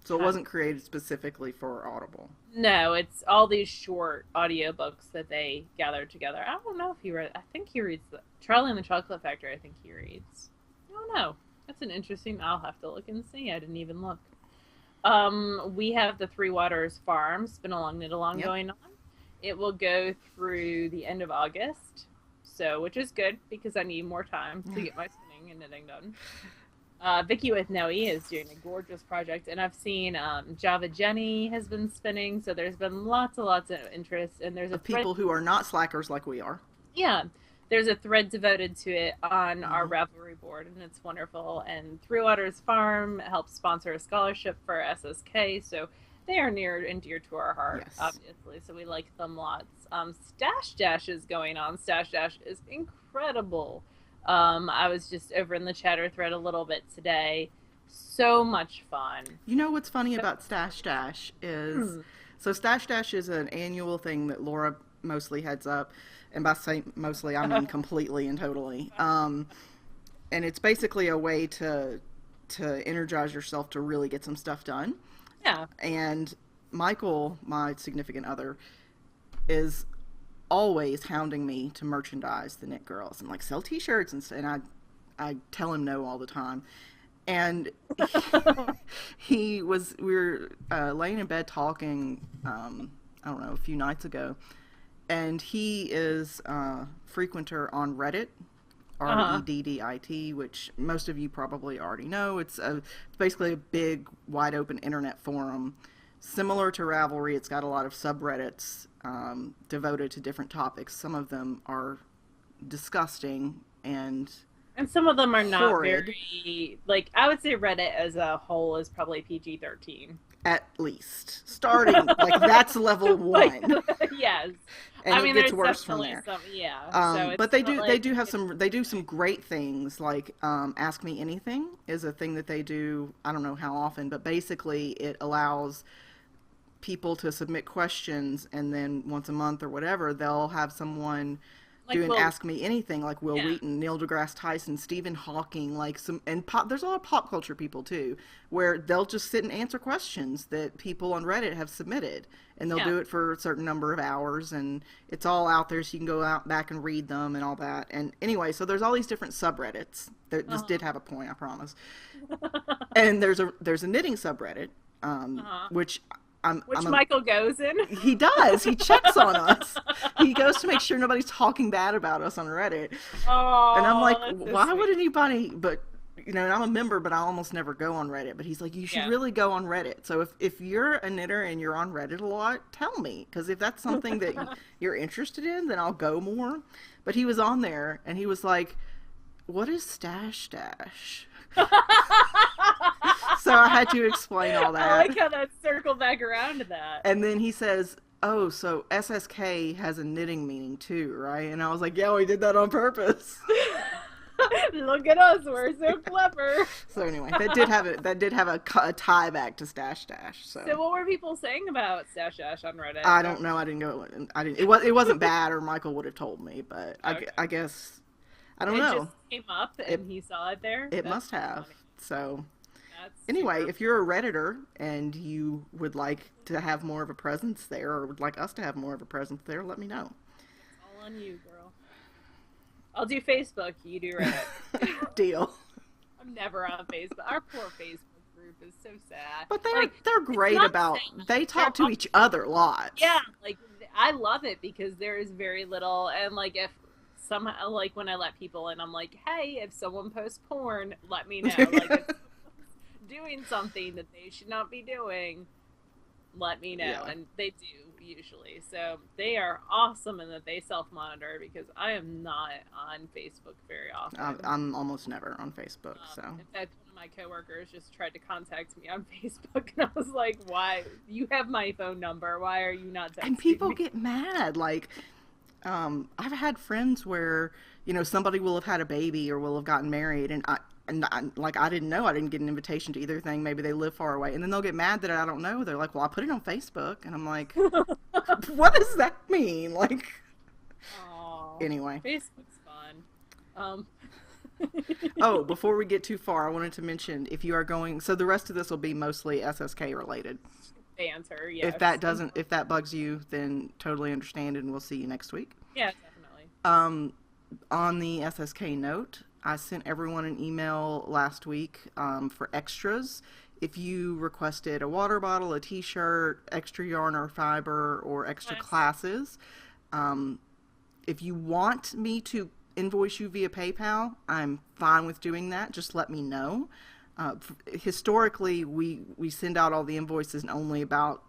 So it wasn't created specifically for Audible? No, it's all these short audiobooks that they gathered together. I don't know if he read... I think he reads... Charlie and the Chocolate Factory, I think he reads. I don't know. That's an interesting... I'll have to look and see. I didn't even look. We have the Three Waters Farm, Spin Along, Knit Along going on. It will go through the end of August, so which is good because I need more time to get my spinning and knitting done. Vicky with Noe is doing a gorgeous project, and I've seen Java Jenny has been spinning, so there's been lots of interest, and there's people who are not slackers like we are. Yeah, there's a thread devoted to it on our Mm-hmm. Ravelry board, and it's wonderful. And Three Waters Farm helps sponsor a scholarship for SSK, so they are near and dear to our heart, Yes. obviously. So we like them lots. Stash Dash is going on. Stash Dash is incredible. I was just over in the chatter thread a little bit today. So much fun. You know what's funny So about Stash Dash is, mm, so Stash Dash is an annual thing that Laura mostly heads up, and by saying mostly I mean completely and totally. And it's basically a way to energize yourself to really get some stuff done. yeah. And Michael, my significant other, is always hounding me to merchandise the Knit Girls and like sell T-shirts and I tell him no all the time. And we were laying in bed talking, I don't know, a few nights ago, and he is a frequenter on Reddit, Uh-huh. Reddit, which most of you probably already know. It's basically a big, wide open internet forum. Similar to Ravelry, it's got a lot of subreddits devoted to different topics. Some of them are disgusting and And some of them are not horrid, very, like, I would say Reddit as a whole is probably PG-13. at least. Starting, like, that's level Like, one. yes. And I it mean, gets there's worse from definitely there. some, yeah. So But it's they not do like, have they do some great things like Ask Me Anything is a thing that they do. I don't know how often, but basically it allows people to submit questions, and then once a month or whatever they'll have someone like, doing well, Ask Me Anything, like Will yeah. Wheaton, Neil deGrasse Tyson, Stephen Hawking, like some, and pop, there's a lot of pop culture people too, where they'll just sit and answer questions that people on Reddit have submitted, and they'll Yeah. do it for a certain number of hours, and it's all out there so you can go out back and read them and all that. And anyway, so there's all these different subreddits. This Uh-huh. did have a point, I promise. And there's a knitting subreddit, Uh-huh. which Which I'm a, Michael goes in. he does. He checks on us. He goes to make sure nobody's talking bad about us on Reddit. And I'm Oh, like, that's so why would sweet. anybody? But you know, and I'm a member, but I almost never go on Reddit. But he's like, you should Yeah. really go on Reddit. So if you're a knitter and you're on Reddit a lot, tell me, because if that's something that you're interested in, then I'll go more. But he was on there and he was like, what is Stash Dash? So I had to explain all I that. like how that circled back around to that. And then he says, oh, so SSK has a knitting meaning too, right? And I was like, yeah, we did that on purpose. Look at us, we're so clever. So anyway, that did have a tie back to Stash Dash. So So what were people saying about Stash Dash on Reddit? I don't know. I didn't go. I didn't. It wasn't bad, or Michael would have told me. But Okay. I guess I don't It know. just came up It and he saw it there. it That's must so have. funny. So That's anyway, super. if you're a Redditor and you would like to have more of a presence there, or would like us to have more of a presence there, let me know. It's all on you, girl. I'll do Facebook. You do Reddit. Deal. I'm never on Facebook. Our poor Facebook group is so sad. But Like, they're it's great not about. sad. They They're talk to each other lots. yeah, like I love it because there is very little, and like if somehow, like when I let people in, I'm like, hey, if someone posts porn, let me know. Like if doing something that they should not be doing, let me know. Yeah. And they do usually. So they are awesome in that they self-monitor because I am not on Facebook very often. I'm almost never on Facebook, so. In fact, one of my coworkers just tried to contact me on Facebook, and I was like, "Why? You have my phone number. Why are you not texting And people me?" get mad. Like, I've had friends where, you know, somebody will have had a baby or will have gotten married, and like, I didn't know. I didn't get an invitation to either thing. Maybe they live far away, and then they'll get mad that I don't know. They're like, "Well, I put it on Facebook," and I'm like, "What does that mean?" Like, Aw, anyway. Facebook's fun. Oh, before we get too far, I wanted to mention if you are going. So the rest of this will be mostly SSK related. Banter, yes. If that bugs you, then totally understand, and we'll see you next week. Yeah, definitely. On the SSK note, I sent everyone an email last week for extras. If you requested a water bottle, a t-shirt, extra yarn or fiber, or extra Nice. classes, if you want me to invoice you via PayPal, I'm fine with doing that. Just let me know. Historically, we send out all the invoices and only about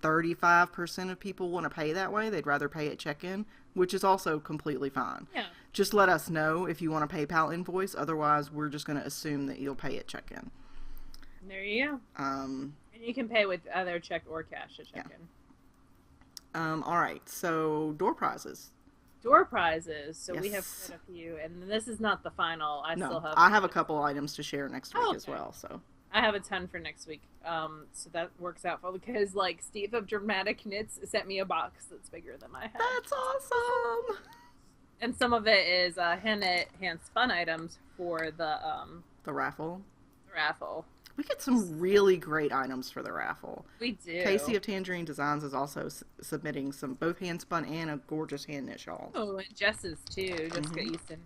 35% of people want to pay that way. They'd rather pay at check-in, which is also completely fine. Yeah. Just let us know if you want a PayPal invoice. Otherwise, we're just going to assume that you'll pay at check-in. There you go. And you can pay with either check or cash at check-in. All right. So door prizes. Door prizes. So Yes. we have quite a few, and this is not the final. I have a couple items to share next week as well. So I have a ton for next week. So that works out well because like Steve of Dramatic Knits sent me a box that's bigger than my head. That's awesome. And some of it is hand spun items for the raffle. The raffle. We get some really great items for the raffle. We do. Casey of Tangerine Designs is also submitting some both hand spun and a gorgeous hand knit shawl. Oh, and Jess's too. Jessica Easton.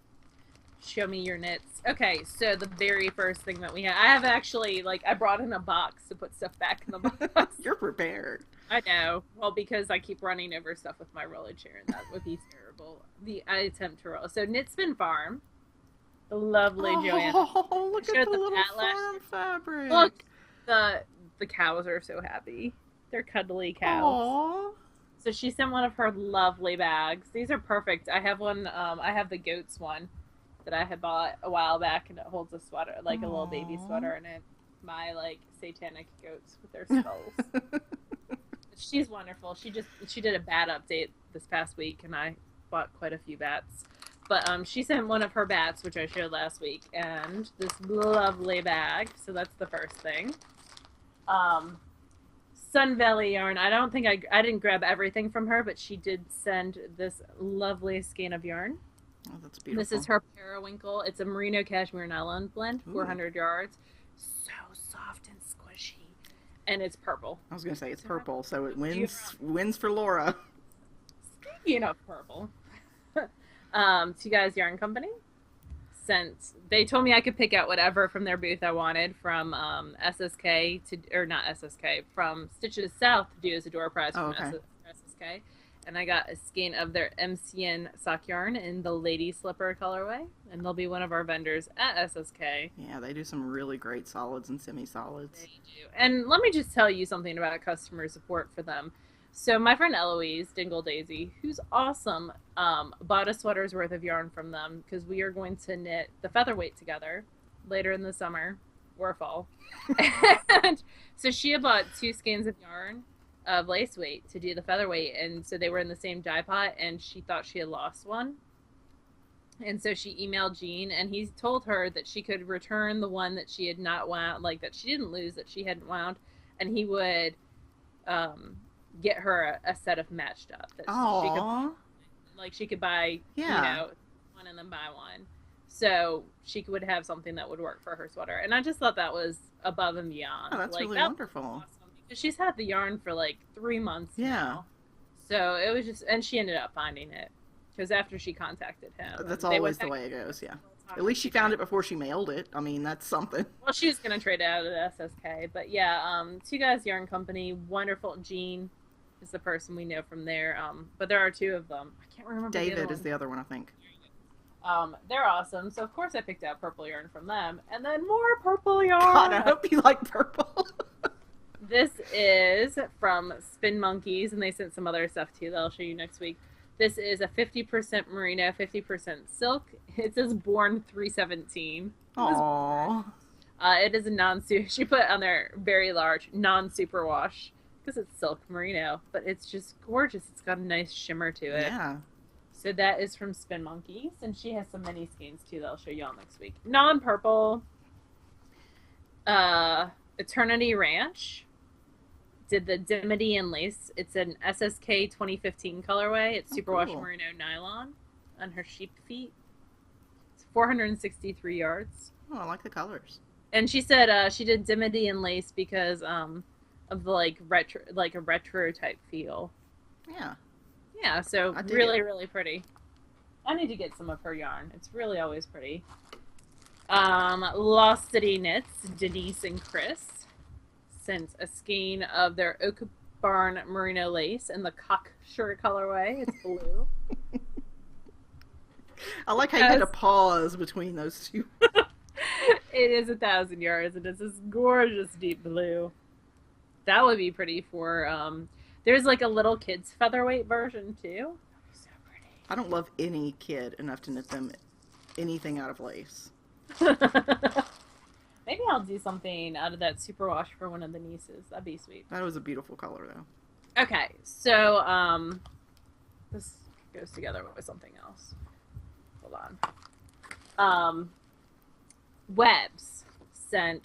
Show me your knits. Okay, so the very first thing that we have, I have actually I brought in a box to put stuff back in the box. You're prepared. I know. Well, because I keep running over stuff with my roller chair, and that would be terrible. I attempt to roll. So Knit Spin Farm. The lovely Joanna. Oh, look at the little farm fabric. Look, the cows are so happy. They're cuddly cows. Aww. So she sent one of her lovely bags. These are perfect. I have one. I have the goats one that I had bought a while back, and it holds a sweater, like a little baby sweater in it. My satanic goats with their skulls. She's wonderful. She did a bat update this past week, and I bought quite a few bats. But she sent one of her bats, which I showed last week, and this lovely bag. So that's the first thing. Sun Valley yarn. I don't think I didn't grab everything from her, but she did send this lovely skein of yarn. Oh, that's beautiful. This is her Periwinkle. It's a merino cashmere nylon blend, 400 yards. So soft and squishy, and it's purple. I was gonna say it's purple, so it wins for Laura. Speaking of purple. Two Guys Yarn Company they told me I could pick out whatever from their booth I wanted from SSK from Stitches South to do as a door prize from SSK, and I got a skein of their MCN sock yarn in the lady slipper colorway, and they'll be one of our vendors at SSK. Yeah, they do some really great solids and semi-solids. They do. And let me just tell you something about customer support for them. So my friend Eloise, Dingle Daisy, who's awesome, bought a sweater's worth of yarn from them because we are going to knit the featherweight together later in the summer or fall. And so she had bought 2 skeins of yarn of lace weight to do the featherweight, and so they were in the same dye pot, and she thought she had lost one. And so she emailed Jean, and he told her that she could return the one that she had not wound, that she didn't lose, that she hadn't wound, and he would get her a set of matched up that she could buy, one and then buy one, so she would have something that would work for her sweater. And I just thought that was above and beyond. Oh, that's really wonderful. Awesome, because she's had the yarn for 3 months now. So it was just, and she ended up finding it because after she contacted him, that's always the way it goes. Yeah, at least she found it before she mailed it. I mean, that's something. Well, she was gonna trade it out at SSK, but yeah, Two Guys Yarn Company, wonderful. Jean is the person we know from there, but there are 2 of them. I can't remember. David is the other one, I think. They're awesome. So of course I picked out purple yarn from them, and then more purple yarn. God, I hope you like purple. This is from Spin Monkeys, and they sent some other stuff too that I'll show you next week. This is a 50% merino, 50% silk. It says Born 317. Aww. It is a non-super. She put on there very large non-superwash because it's silk merino, but it's just gorgeous. It's got a nice shimmer to it. Yeah. So that is from Spin Monkeys, and she has some mini skeins too that I'll show y'all next week. Non-purple. Eternity Ranch did the dimity and lace. It's an SSK 2015 colorway. It's superwash merino nylon on her sheep feet. It's 463 yards. Oh, I like the colors. And she said she did dimity and lace because of the retro, a retro type feel. Yeah. Yeah, so really, really pretty. I need to get some of her yarn. It's really always pretty. Lost City Knits, Denise and Chris sent a skein of their Oak Barn merino lace in the cocksure colorway. It's blue. I like how you had a pause between those 2. It is 1,000 yards, and it's this gorgeous deep blue. That would be pretty for, there's a little kid's featherweight version, too. So pretty. I don't love any kid enough to knit them anything out of lace. Maybe I'll do something out of that superwash for one of the nieces. That'd be sweet. That was a beautiful color, though. Okay, so this goes together with something else. Hold on. Webs sent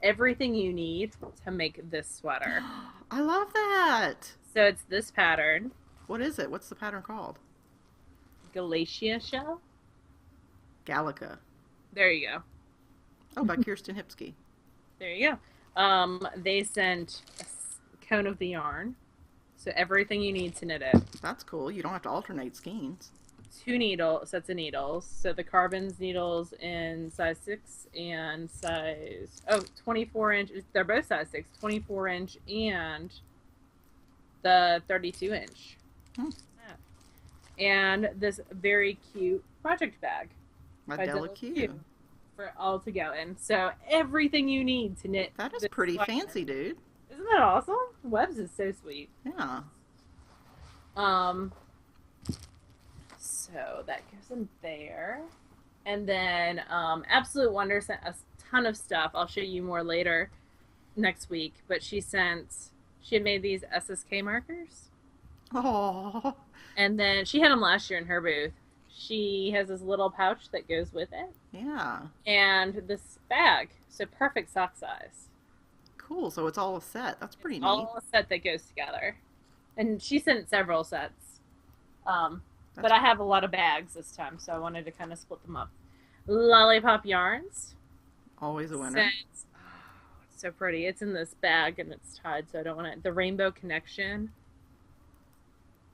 everything you need to make this sweater. I love that. So it's this pattern. What is it? What's the pattern called? Galatia Shell? Gallica. There you go. Oh, by Kirsten Hipsky. There you go. They sent a cone of the yarn. So everything you need to knit it. That's cool. You don't have to alternate skeins. 2 sets of needles. So the Carbons needles in size 6 and 24 inch. They're both size 6, 24 inch and the 32 inch. Hmm. And this very cute project bag. My Delicue. For it all to go in. So everything you need to knit. That is pretty fancy, dude. Isn't that awesome? Webs is so sweet. Yeah. So that goes in there. And then Absolute Wonder sent a ton of stuff. I'll show you more later next week. But she had made these SSK markers. Oh. And then she had them last year in her booth. She has this little pouch that goes with it. Yeah. And this bag. So perfect sock size. Cool. So it's all a set. That's pretty neat. All a set that goes together. And she sent several sets. But I have a lot of bags this time, so I wanted to kind of split them up. Lollipop Yarns. Always a winner. It's so pretty. It's in this bag and it's tied, so I don't want to. The Rainbow Connection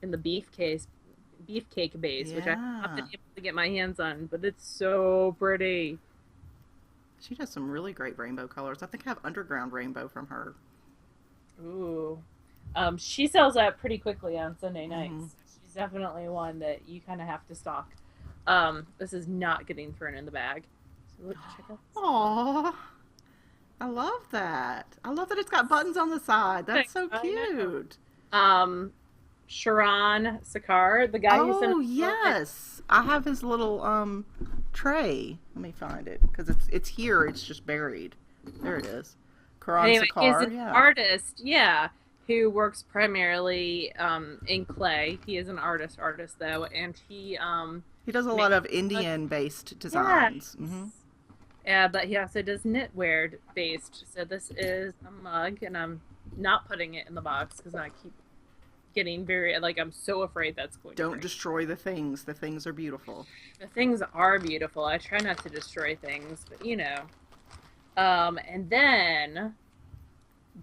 in the beefcake base, which I haven't been able to get my hands on, but it's so pretty. She does some really great rainbow colors. I think I have Underground Rainbow from her. Ooh. She sells out pretty quickly on Sunday nights. Mm-hmm. She's definitely one that you kind of have to stock. This is not getting thrown in the bag. So look, check out this. Aww. I love that. I love that it's got buttons on the side. That's so cute. Sharon Sakar, the guy who sent. Oh yes, I have his little tray. Let me find it because it's here. It's just buried. There it is. Karan Anyway, Sakar. he's an artist, who works primarily in clay. He is an artist though, and he does a lot of Indian-based designs. Yes. Mm-hmm. Yeah, but he also does knitwear based. So this is a mug, and I'm not putting it in the box because I keep getting I'm so afraid that's going to Don't break. destroy the things. The things are beautiful. The things are beautiful. I try not to destroy things, but you know. And then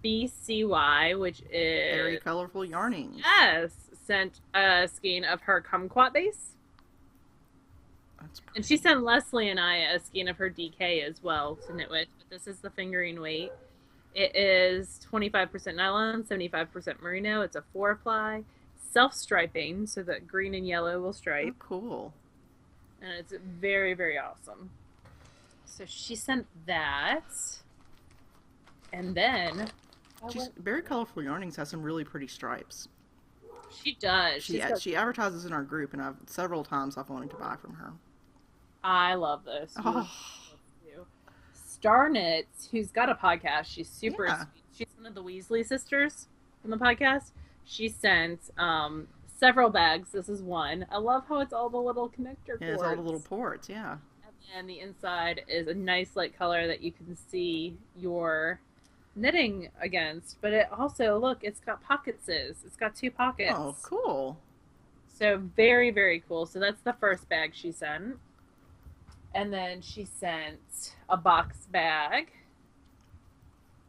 BCY, which is Very colorful yarning. Yes, sent a skein of her kumquat base. That's pretty. And she sent Leslie and I a skein of her DK as well to knit with. But this is the fingering weight. It is 25% nylon, 75% merino. It's a 4-ply, self-striping, so that green and yellow will stripe. Oh, cool. And it's very, very awesome. So she sent that. And then Very Colorful Yarnings has some really pretty stripes. she does. She advertises in our group, and several times I've wanted to buy from her. I love this. Oh. Star Knits, who's got a podcast, she's super Yeah. sweet. She's one of the Weasley sisters from the podcast. She sent several bags. This is one. I love how it's all the little connector cords. Yeah, it's all the little ports, yeah. And the inside is a nice light color that you can see your knitting against. But it also, look, it's got pockets. It's got 2 pockets. Oh, cool. So very, very cool. So that's the first bag she sent. And then she sent a box bag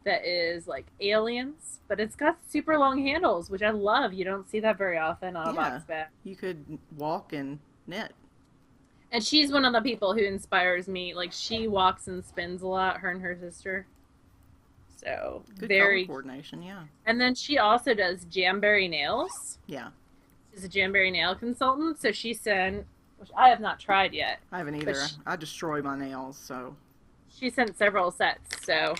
that is like aliens, but it's got super long handles, which I love. You don't see that very often on a box bag. You could walk and knit. And she's one of the people who inspires me. Like, she walks and spins a lot, her and her sister. So, Good very color coordination, yeah. And then she also does Jamberry nails. Yeah. She's a Jamberry nail consultant. So she sent, which I have not tried yet. I haven't either. I destroy my nails, so. She sent several sets. So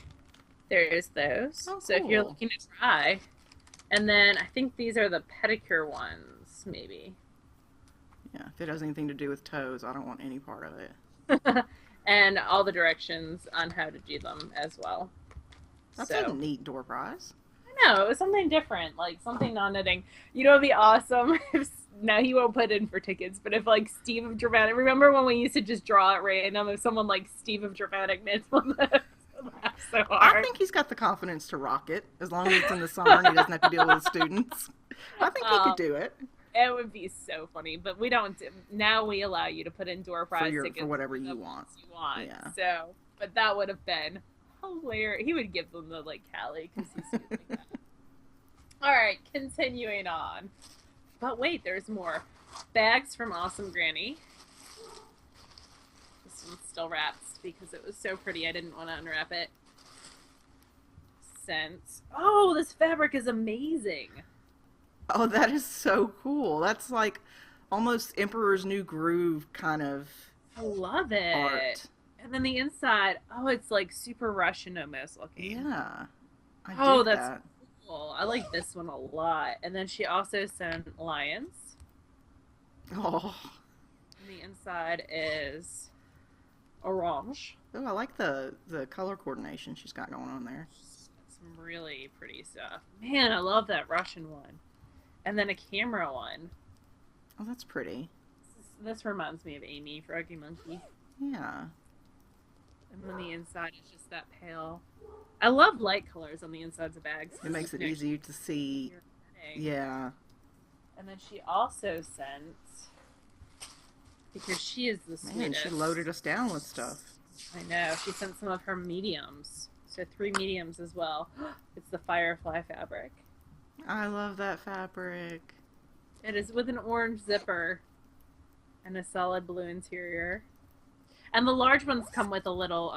there's those. Oh, So if you're cool. looking to try. And then I think these are the pedicure ones, maybe. Yeah, if it has anything to do with toes, I don't want any part of it. And all the directions on how to do them as well. That's a So neat door prize. I know it was something different, like something non-knitting. You know, it'd be awesome if now he won't put in for tickets, but if like Steve of Dramatic, remember when we used to just draw at random? If someone like Steve of Dramatic knits one, that laugh so I hard. think he's got the confidence to rock it, as long as it's in the summer and he doesn't have to deal with students. I think he could do it. It would be so funny, but we don't. Now we allow you to put in door prize tickets for whatever you want. Yeah. So, but that would have been hilarious. He would give them the like Callie because he's sweet like that. All right, continuing on. But wait, there's more. Bags from Awesome Granny. This one's still wrapped because it was so pretty. I didn't want to unwrap it. Scents. Oh, this fabric is amazing. Oh, that is so cool. That's like almost Emperor's New Groove kind of I love it. art. And then the inside, oh, it's like super Russian almost looking. Yeah. Oh, that's cool. I like this one a lot. And then she also sent lions. Oh. And the inside is orange. Oh, I like the color coordination she's got going on there. Some really pretty stuff. Man, I love that Russian one. And then a camera one. Oh, that's pretty. This reminds me of Amy, Froggy Monkey. Yeah. And then the inside is just that pale. I love light colors on the insides of bags. It makes it easier to see. Yeah. And then she also sent, because she is the sweetest. Man, she loaded us down with stuff. I know. She sent some of her mediums. So 3 mediums as well. It's the Firefly fabric. I love that fabric. It is with an orange zipper and a solid blue interior. And the large ones come with a little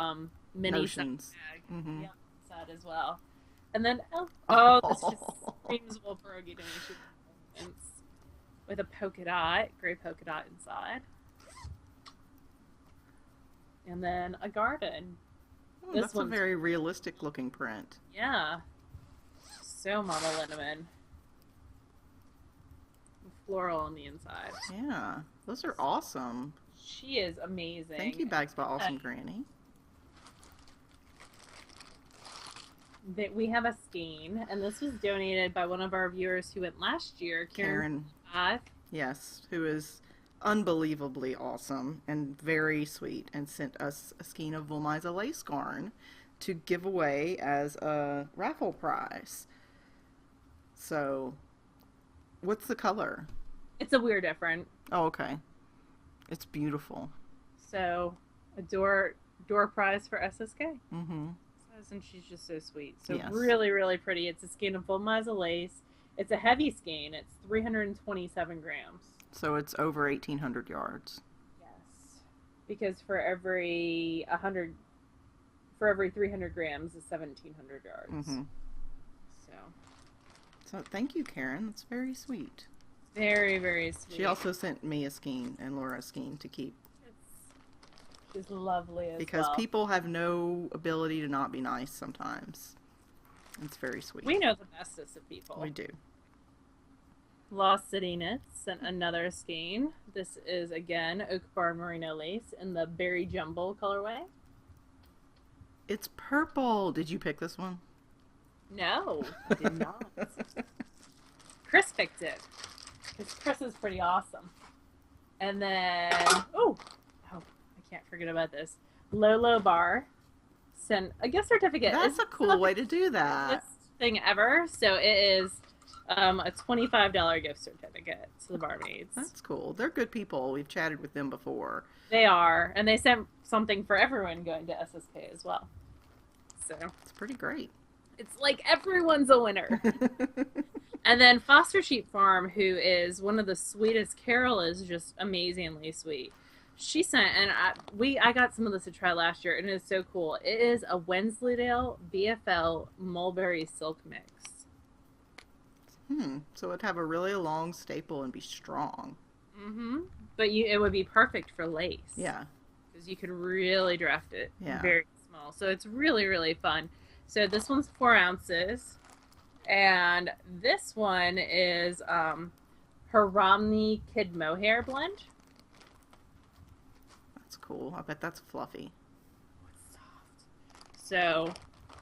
mini Notions. bag. Mm-hmm. Yeah, side as well. And then oh, this just screams little pierogi donation with a polka dot, gray polka dot inside. And then a garden. Oh, that's a very realistic looking print. Yeah. So Mama Linneman. Floral on the inside. Yeah. Those are awesome. She is amazing. Thank you, Bags by Awesome Granny. We have a skein, and this was donated by one of our viewers who went last year, Karen. Yes, who is unbelievably awesome and very sweet, and sent us a skein of Woolmiza lace yarn to give away as a raffle prize. So, what's the color? It's a weird different. Oh, okay. It's beautiful. So, a door prize for SSK. Mm-hmm. And she's just so sweet. So yes. Really, really pretty. It's a skein of Woolmiza lace. It's a heavy skein. It's 327 grams. So it's over 1,800 yards. Yes. Because for every 300 grams is 1,700 yards. Mm-hmm. So thank you, Karen. That's very sweet. Very, very sweet. She also sent me a skein and Laura a skein to keep. She's lovely as because well. People have no ability to not be nice sometimes. It's very sweet. We know the bestest of people. We do. Lost City Knits sent another skein. This is, again, Oak Barn Merino lace in the Berry Jumble colorway. It's purple. Did you pick this one? No, I did not. Chris picked it. Because Chris is pretty awesome. And then, I can't forget about this. Lolo Bar sent a gift certificate. That's a cool way to do that. Best thing ever. So it is a $25 gift certificate to the Barmaids. That's cool. They're good people. We've chatted with them before. They are, and they sent something for everyone going to SSK as well. So it's pretty great. It's like everyone's a winner. And then Foster Sheep Farm, who is one of the sweetest. Carol is just amazingly sweet. She sent, and I got some of this to try last year, and it is so cool. It is a Wensleydale BFL mulberry silk mix. So it'd have a really long staple and be strong. Mm-hmm. But it would be perfect for lace. Yeah. Because you could really draft it. Yeah. Very small. So it's really, really fun. So this one's 4 ounces. And this one is her Romney Kid Mohair blend. That's cool. I bet that's fluffy. So,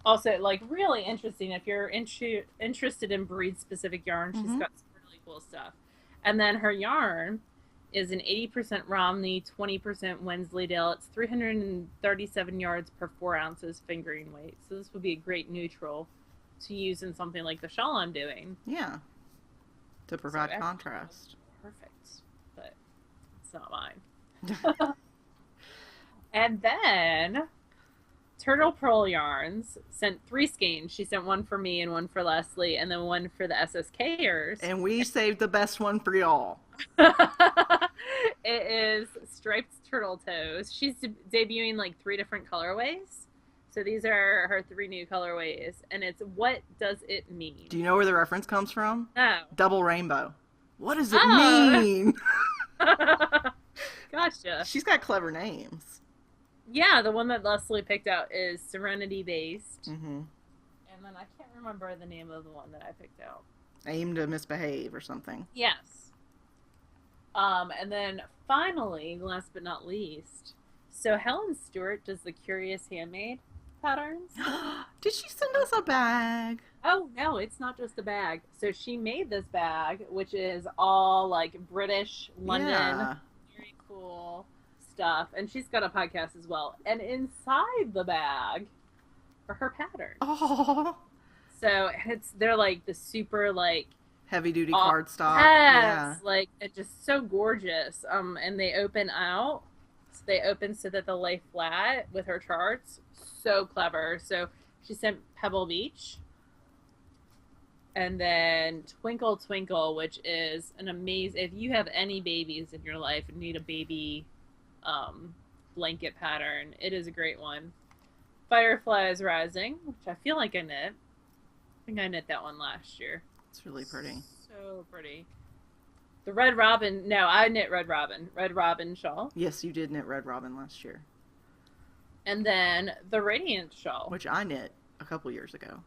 also, like, really interesting. If you're interested in breed-specific yarn, she's got some really cool stuff. And then her yarn is an 80% Romney, 20% Wensleydale. It's 337 yards per 4 ounces fingering weight. So this would be a great neutral to use in something like the shawl I'm doing. Yeah. To provide contrast. Perfect. But it's not mine. And then Turtle Pearl Yarns sent 3 skeins. She sent one for me and one for Leslie and then one for the SSKers. And we saved the best one for y'all. It is Striped Turtle Toes. She's debuting like 3 different colorways. So these are her 3 new colorways. And it's What Does It Mean? Do you know where the reference comes from? No. Double rainbow. What does it mean? Gotcha. She's got clever names. Yeah, the one that Leslie picked out is Serenity based. Mm-hmm. And then I can't remember the name of the one that I picked out. Aim to misbehave or something. Yes. And then finally, last but not least, so Helen Stewart does the Curious Handmade patterns. Did she send us a bag? Oh, no, it's not just a bag. So she made this bag, which is all like British, London, very cool stuff. And she's got a podcast as well. And inside the bag are her patterns. Oh. So they're like the super like heavy duty cardstock. Yes, yeah. Like it's just so gorgeous. And they open out. So they open so that they'll lay flat with her charts. So clever. So she sent Pebble Beach. And then Twinkle Twinkle, which is an amazing, if you have any babies in your life and need a baby blanket pattern, it is a great one. Fireflies Rising, which I feel like I knit. I think I knit that one last year. It's really pretty. So pretty. The Red Robin, no, I knit Red Robin. Red Robin shawl. Yes, you did knit Red Robin last year. And then the Radiant shawl. Which I knit a couple years ago.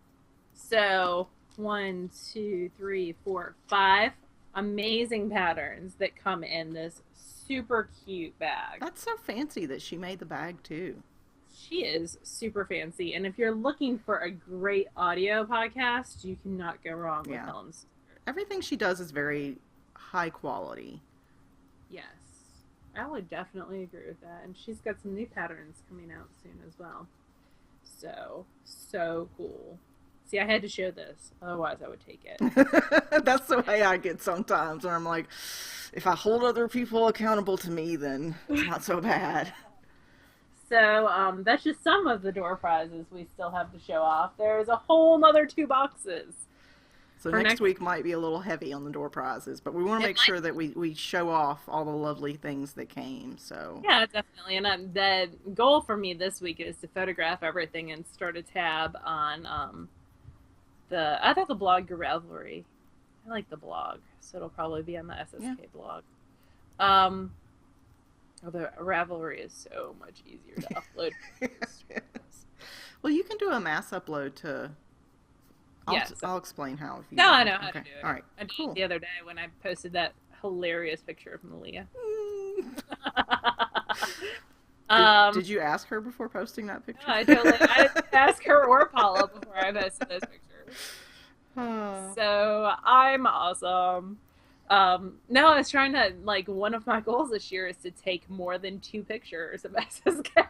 So 1, 2, 3, 4, 5 amazing patterns that come in this super cute bag. That's so fancy that she made the bag too. She is super fancy. And if you're looking for a great audio podcast, you cannot go wrong with Helen Stewart. Everything she does is very high quality. Yes. I would definitely agree with that. And she's got some new patterns coming out soon as well. So cool. See, I had to show this. Otherwise, I would take it. That's the way I get sometimes. Where I'm like, if I hold other people accountable to me, then it's not so bad. So, that's just some of the door prizes we still have to show off. There's a whole nother 2 boxes. So next week might be a little heavy on the door prizes, but we want to make sure that we show off all the lovely things that came. So yeah, definitely. And the goal for me this week is to photograph everything and start a tab on I thought the blog Ravelry. I like the blog, so it'll probably be on the SSK blog. Although Ravelry is so much easier to upload. Yes. Well, you can do a mass upload to. I'll explain how. If you no, I know how to do it. All right. I did cool. it the other day when I posted that hilarious picture of Malia. Did you ask her before posting that picture? No, I didn't ask her or Paula before I posted those pictures. So I'm awesome. No, I was trying to, like, one of my goals this year is to take more than 2 pictures of SSK.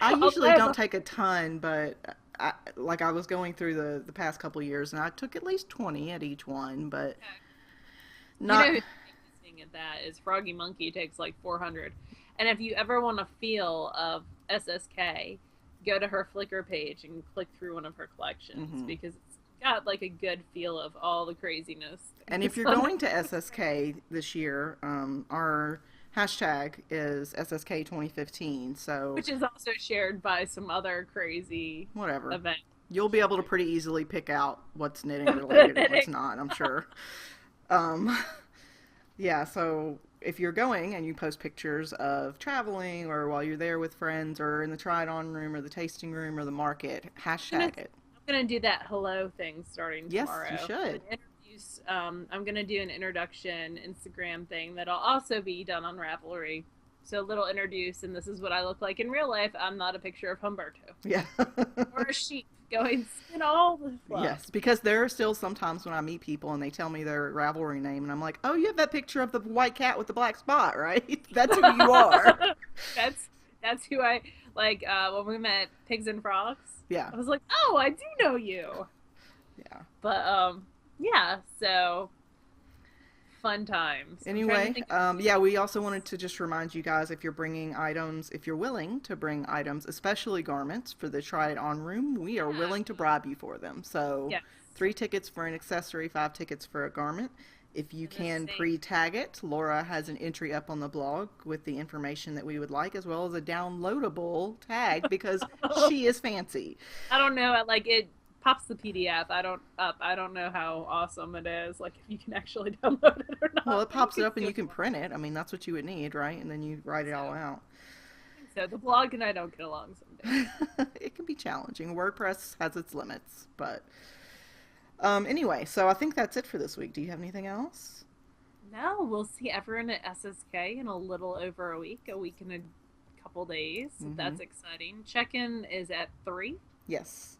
I usually don't take a ton, but I was going through the past couple of years, and I took at least 20 at each one, but not. You know who's interesting at that is Froggy Monkey takes like 400. And if you ever want a feel of SSK, go to her Flickr page and click through one of her collections because it's got like a good feel of all the craziness. And if you're going to SSK this year, our hashtag is SSK 2015. So which is also shared by some other crazy event. You'll be able to pretty easily pick out what's knitting related and what's not, I'm sure. Yeah, so if you're going and you post pictures of traveling or while you're there with friends or in the try-it-on room or the tasting room or the market, hashtag it. I'm going to do that hello thing starting tomorrow. Yes, you should. Interview introduce. I'm gonna do an introduction Instagram thing that'll also be done on Ravelry. So a little introduce, and this is what I look like in real life. I'm not a picture of Humberto Yeah. or a sheep going spin all the fluff. Yes, because there are still sometimes when I meet people and they tell me their Ravelry name, and I'm like, "Oh, you have that picture of the white cat with the black spot, right? That's who you are." That's who I like. When we met Pigs and Frogs, Yeah, I was like, "Oh, I do know you." yeah. But yeah. So fun times. Anyway, yeah, we also wanted to just remind you guys, if you're bringing items, if you're willing to bring items, especially garments for the Try It On room, we are willing to bribe you for them. So Yes. 3 tickets for an accessory, 5 tickets for a garment. If you can pre-tag it, Laura has an entry up on the blog with the information that we would like, as well as a downloadable tag because she is fancy. I don't know. Like it pops the PDF. I don't know how awesome it is. Like if you can actually download it or not. Well, it pops it up and you can print it. I mean, that's what you would need, right? And then you write it all out. So the blog and I don't get along some days. It can be challenging. WordPress has its limits, but anyway, so I think that's it for this week. Do you have anything else? No, we'll see everyone at SSK in a little over a week and a couple days. Mm-hmm. That's exciting. Check-in is at 3. Yes.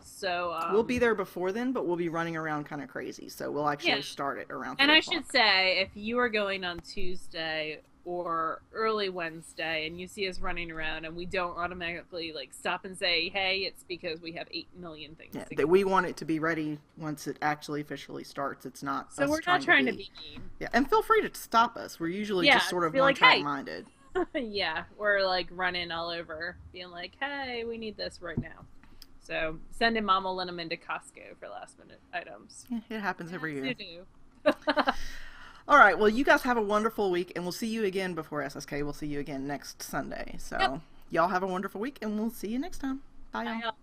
So we'll be there before then, but we'll be running around kind of crazy. So we'll actually start it around 3 And I o'clock. should say, if you are going on Tuesday or early Wednesday and you see us running around and we don't automatically like stop and say, hey, it's because we have 8 million things to that get. we want it to be ready once it actually officially starts. It's not So us we're not trying to be mean. Yeah, and feel free to stop us. We're usually just sort of one-track minded. Yeah, we're like running all over, being like, hey, we need this right now. So sending Mama Lenham into Costco for last minute items. Yeah, it happens every year. Do. All right, well, you guys have a wonderful week, and we'll see you again before SSK. We'll see you again next Sunday. So y'all have a wonderful week, and we'll see you next time. Bye, y'all. Bye, y'all.